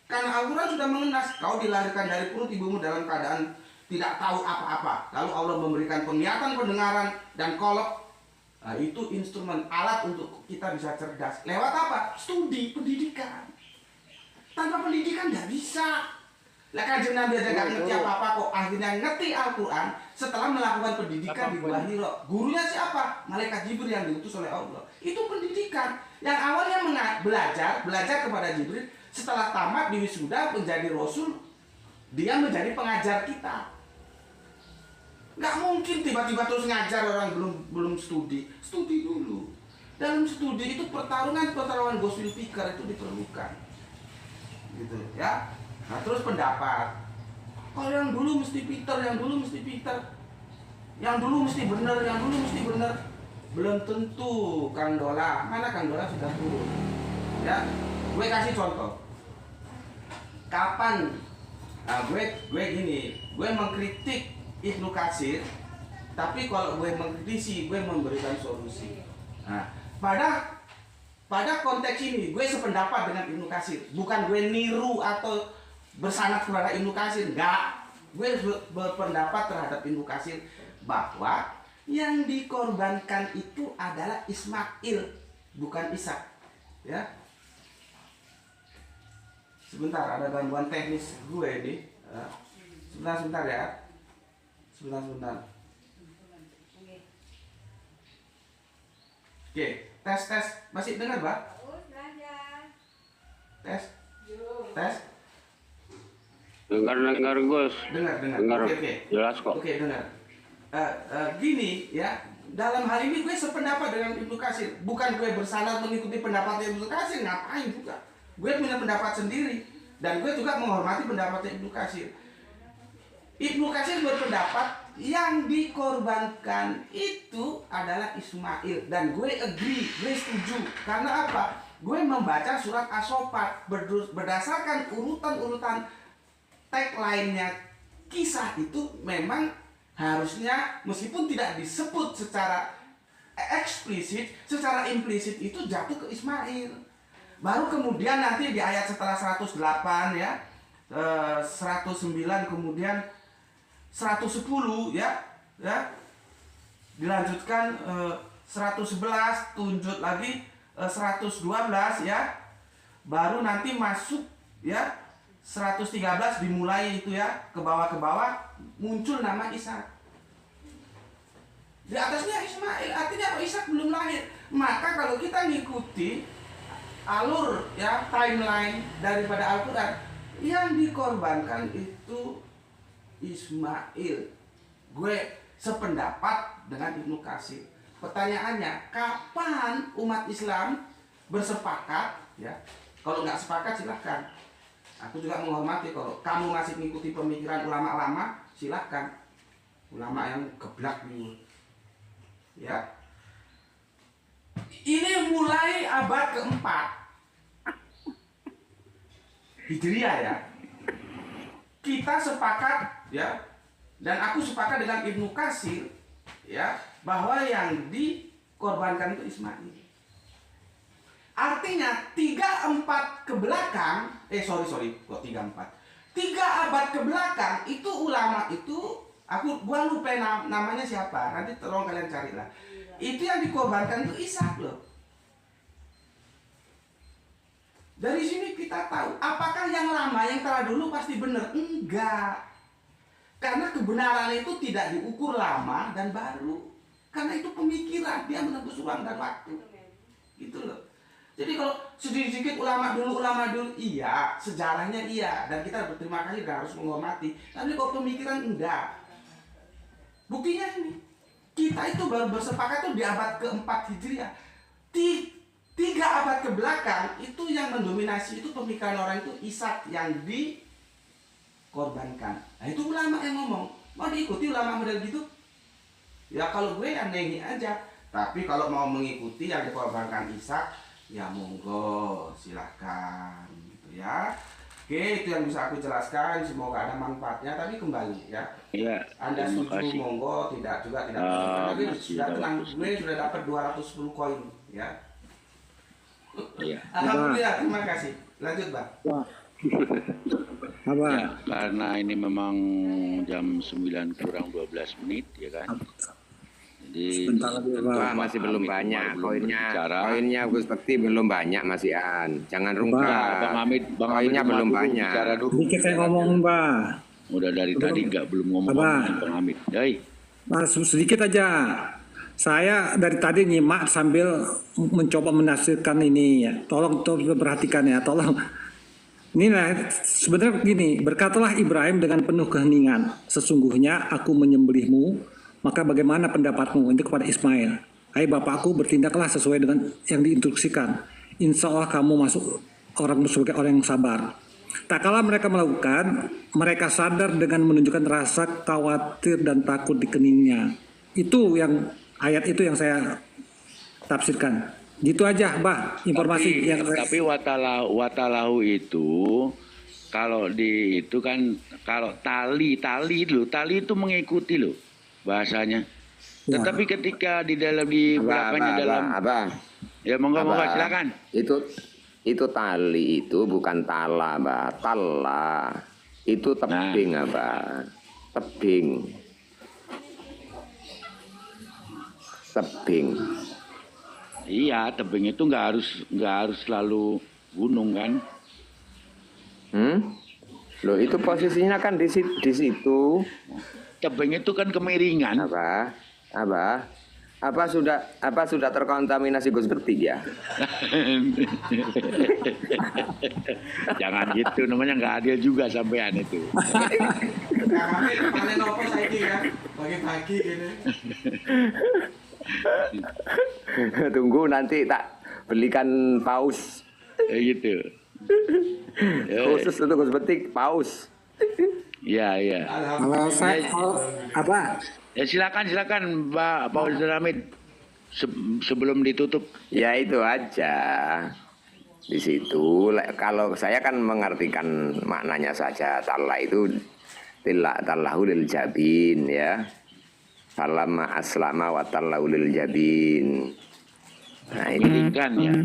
Karena Al-Quran sudah mengenas, kau dilahirkan dari perut ibumu dalam keadaan tidak tahu apa-apa. Lalu Allah memberikan penglihatan, pendengaran dan kolok. Nah, itu instrumen alat untuk kita bisa cerdas. Lewat apa? Studi, pendidikan. Tanpa pendidikan nggak bisa. Lah Kanjeng Nabi aja nggak ngerti apa-apa kok. Akhirnya ngerti Al-Quran setelah melakukan pendidikan di Gua Hira. Gurunya siapa? Malaikat Jibril yang diutus oleh Allah. Itu pendidikan. Yang awalnya belajar kepada Jibril. Setelah tamat di wisuda menjadi Rasul, dia menjadi pengajar kita. Nggak mungkin tiba-tiba terus ngajar orang belum studi. Studi dulu. Dalam studi itu pertarungan gospel fikir itu diperlukan. Gitu ya. Nah terus pendapat. Kalau yang dulu mesti Peter, yang dulu mesti benar, yang dulu mesti benar. belum tentu Kang Dola. Mana Kang Dola sudah turun. Ya, gue kasih contoh. Kapan? Nah, gue gini, gue mengkritik Ibnu Katsir, tapi kalau gue mengkritisi, gue memberikan solusi. Nah, pada konteks ini, gue sependapat dengan Ibnu Katsir. Bukan gue niru atau bersanad kepada Ibnu Katsir, enggak. Gue berpendapat terhadap Ibnu Katsir bahwa yang dikorbankan itu adalah Ismail, bukan Ishak. Ya. Sebentar, ada gangguan teknis gue nih. Sebentar ya. Sebentar. Oke, tes. Masih dengar, Pak? Tes. Dengar Gus. Dengar. Oke. Jelas kok. Oke, dengar. Gini ya, dalam hal ini gue sependapat dengan Ibnu Katsir. Bukan gue bersanad mengikuti pendapatnya Ibnu Katsir, ngapain juga. Gue punya pendapat sendiri dan gue juga menghormati pendapatnya Ibnu Katsir. Ibnu Katsir berpendapat yang dikorbankan itu adalah Ismail dan gue agree, gue setuju. Karena apa? Gue membaca surat As-Saffat berdasarkan urutan-urutan tagline-nya, kisah itu memang harusnya meskipun tidak disebut secara eksplisit, secara implisit itu jatuh ke Ismail. Baru kemudian nanti di ayat setelah 108 ya, 109 kemudian 110 ya, dilanjutkan 111 tunjuk lagi 112 ya, baru nanti masuk ya 113 dimulai itu ya ke bawah muncul nama Ishak. Di atasnya Ismail, artinya Ishak belum lahir. Maka kalau kita ngikuti alur ya timeline daripada Al-Quran, yang dikorbankan itu Ismail. Gue sependapat dengan Ibnu Katsir. Pertanyaannya, kapan umat Islam bersepakat ya? Kalau nggak sepakat silahkan. Aku juga menghormati kalau kamu masih mengikuti pemikiran ulama lama, silahkan. Ulama yang geblak dulu. Ya. Ini mulai abad keempat Hijriah ya. Kita sepakat ya, dan aku sepakat dengan Ibnu Katsir ya, bahwa yang dikorbankan itu Ismail. Artinya 3-4 ke belakang, kok 3-4? 3 abad ke belakang itu ulama itu, gua lupa namanya siapa, nanti tolong kalian carilah. Itu yang dikorbankan itu Ishak loh. Dari sini kita tahu, apakah yang lama, yang terdahulu pasti benar? Enggak. Karena kebenaran itu tidak diukur lama dan baru. Karena itu pemikiran, dia menembus ruang dan waktu. Gitu loh. Jadi kalau sedikit-sedikit ulama dulu, iya, sejarahnya iya. Dan kita berterima kasih dan harus menghormati. Tapi kalau pemikiran enggak. Buktinya ini, kita itu baru bersepakat tuh di abad keempat Hijriah. 3 abad ke belakang itu yang mendominasi itu pemikiran orang itu Ishak yang dikorbankan. Nah itu ulama yang ngomong. Mau diikuti ulama model gitu? Ya kalau gue aneh aja. Tapi kalau mau mengikuti yang dikorbankan Ishak, ya monggo silahkan gitu ya. Oke, itu yang bisa aku jelaskan. Semoga ada manfaatnya. Tapi kembali ya. Iya. Anda setuju monggo, tidak juga tidak. Tapi sudah tenang, gue sudah dapat 210 koin ya. Iya. Alhamdulillah, terima kasih. Lanjut, Bang. Ya, karena ini memang jam 9 kurang 12 menit ya kan. Jadi Pak, masih belum banyak koinnya Gus Bekti belum banyak masih An. Jangan rungkap. Bang Hamid Koinnya belum banyak. Sedikit saya ngomong, Pak. Udah dari tadi nggak belum ngomong Bang Hamid. Yoi. Mas, sedikit aja. Saya dari tadi nyimak sambil mencoba menafsirkan ini ya. Tolong perhatikan ya, tolong. Inilah sebenarnya gini, berkatalah Ibrahim dengan penuh keheningan, sesungguhnya aku menyembelihmu, maka bagaimana pendapatmu? Itu kepada Ismail. Hai bapakku, bertindaklah sesuai dengan yang diinstruksikan. Insya Allah kamu masuk sebagai orang yang sabar. Tak kala mereka melakukan, mereka sadar dengan menunjukkan rasa khawatir dan takut di keningnya. Itu yang ayat itu yang saya tafsirkan. Gitu aja, Mbak, informasi yang tapi watalahu itu kalau di itu kan kalau tali itu mengikuti loh bahasanya. Ya. Tetapi ketika di belakangnya dalam ya monggo silakan. Itu tali itu bukan tala, Mbak. Tala itu tebing, Mbak. Tebing. Iya, tebing itu nggak harus selalu gunung kan? Loh, itu posisinya kan di situ. Tebing itu kan kemiringan. Apa sudah terkontaminasi Gus Bekti ya? Jangan gitu, namanya nggak adil juga sampean itu. Panen apa saiki ya? Pagi-pagi gini. Tunggu nanti tak belikan paus. Gitu. Khusus untuk Gus Bekti paus. Iya. Kalau saya apa? Ya silakan Pak Paul Hamid sebelum ditutup. Ya itu aja. Di situ kalau saya kan mengartikan maknanya saja. Talla itu tallahu lil jabin ya. Salama aslama wa tallahu lil jabin. Nah ini kan ya.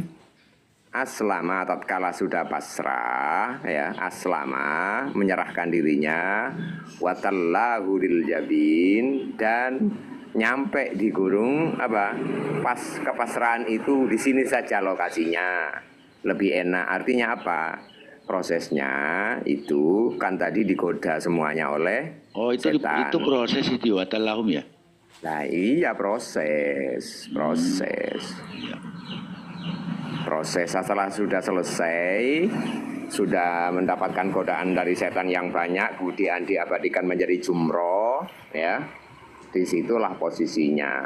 Aslama tatkala sudah pasrah ya, aslama menyerahkan dirinya, watallahu lil jabin, dan nyampe di gunung apa? Pas kepasrahan itu di sini saja lokasinya. Lebih enak. Artinya apa? Prosesnya itu kan tadi digoda semuanya oleh setan. Itu proses itu watallahum ya. Nah, iya proses. Proses setelah sudah selesai, sudah mendapatkan godaan dari setan yang banyak, kemudian diabadikan menjadi jumroh, ya, disitulah posisinya.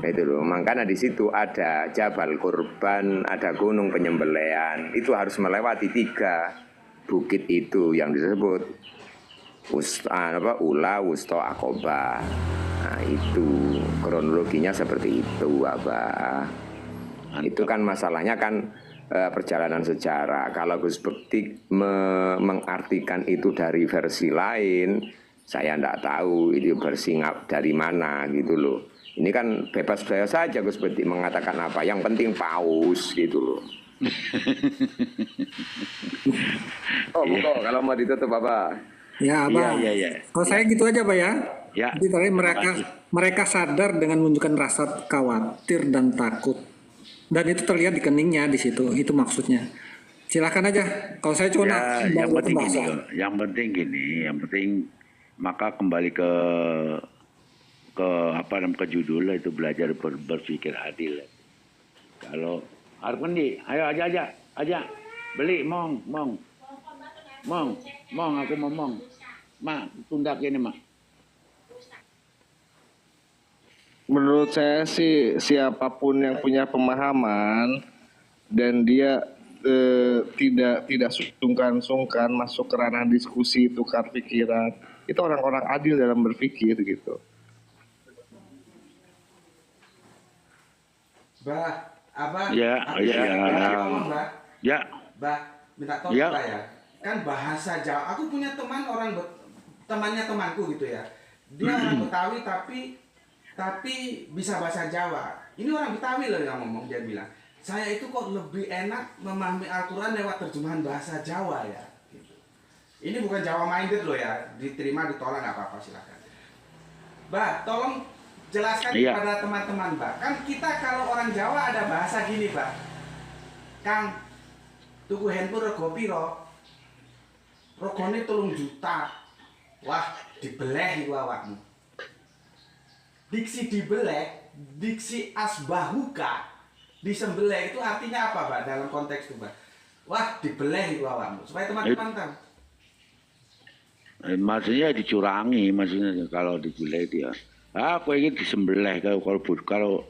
Itu loh, makanya di situ ada Jabal Kurban, ada Gunung Penyembelian. Itu harus melewati 3 bukit itu yang disebut Ula, Wusto, Aqobah. Nah itu kronologinya seperti itu, Abah. Itu kan masalahnya kan perjalanan sejarah. Kalau Gus Bekti mengartikan itu dari versi lain, saya tidak tahu itu versi dari mana gitu loh. Ini kan bebas-bebas saja Gus Bekti mengatakan apa. Yang penting paus gitu loh. Kalau mau ditutup apa? Ya, Abah. Iya. Kalau saya gitu aja, Pak ya. Ya. Jadi tadi mereka sadar dengan menunjukkan rasa khawatir dan takut. Dan itu terlihat di keningnya di situ. Itu maksudnya. Silakan aja. Kalau saya cuma yang penting gini, maka kembali ke judul itu belajar berpikir adil. Kalau Arpendi, ayo aja beli mong aku mau mong. Mak, tundak ini mak. Menurut saya sih siapapun yang punya pemahaman dan dia tidak sungkan masuk ke ranah diskusi, tukar pikiran, itu orang-orang adil dalam berpikir gitu. Abah, Ya. minta tolong ya. Kan bahasa Jawa, aku punya temannya temanku gitu ya. Dia orang Betawi tapi bisa bahasa Jawa. Ini orang Betawi loh yang ngomong, dia bilang, saya itu kok lebih enak memahami Al-Quran lewat terjemahan bahasa Jawa ya. Gitu. Ini bukan Jawa minded loh ya, diterima ditolak nggak apa-apa silakan. Mbak, tolong jelaskan kepada teman-teman Mbak. Kan kita kalau orang Jawa ada bahasa gini Mbak. Kang, tuku handphone rego piro? Regone 3 juta. Wah, dibeleh itu awakmu. Diksi dibeleh, diksi asbahuka, disembelih itu artinya apa, Mbak, dalam konteks itu, Mbak? Wah, dibeleh itu awakmu, supaya teman-teman tahu. Maksudnya dicurangi, maksudnya kalau dibeleh dia. Aku ingin disembelih kalau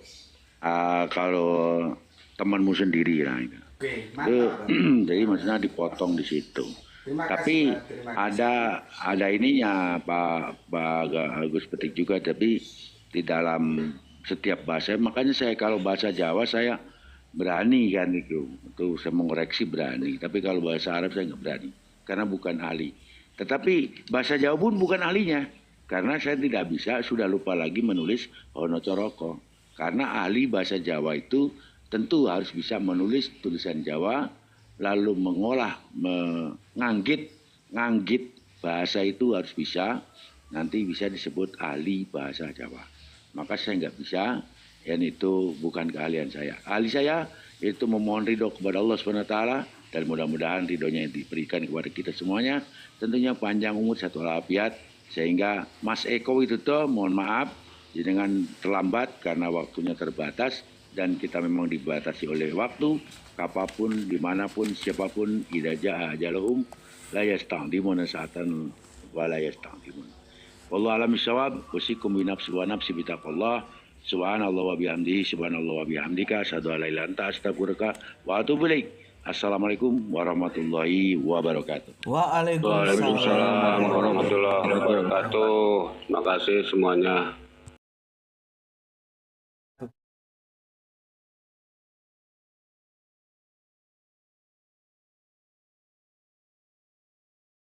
temanmu sendiri lah. Oke, mantap. Jadi maksudnya dipotong di situ. Tapi ada ininya Pak Agus Petik juga, tapi di dalam setiap bahasa. Makanya saya kalau bahasa Jawa saya berani kan itu saya mengoreksi berani. Tapi kalau bahasa Arab saya nggak berani karena bukan ahli. Tetapi bahasa Jawa pun bukan ahlinya karena saya tidak bisa, sudah lupa lagi menulis Hono Coroko. Karena ahli bahasa Jawa itu tentu harus bisa menulis tulisan Jawa, lalu mengolah, nganggit bahasa itu harus bisa, nanti bisa disebut ahli bahasa Jawa. Maka saya nggak bisa, dan itu bukan keahlian saya. Ahli saya itu memohon ridho kepada Allah SWT, dan mudah-mudahan ridhonya yang diberikan kepada kita semuanya, tentunya panjang umur, satu walafiat, sehingga Mas Eko itu tuh mohon maaf, dengan terlambat karena waktunya terbatas, dan kita memang dibatasi oleh waktu, kapanpun, dimanapun, siapapun, idza jaa ajaluhum la yastaqdimuna sa'atan wa la yastaqdimun. Wallahu a'lam bishawab. Usikum bi nafsi wa nafsi bi taqwallah. Subhanallah wa bihamdihi, subhanallah wa bihamdika, asyhadu an la ilaha illa anta, astaghfiruka wa atubu ilaik. Assalamualaikum warahmatullahi wabarakatuh. Waalaikumsalam warahmatullahi wabarakatuh. Terima kasih semuanya.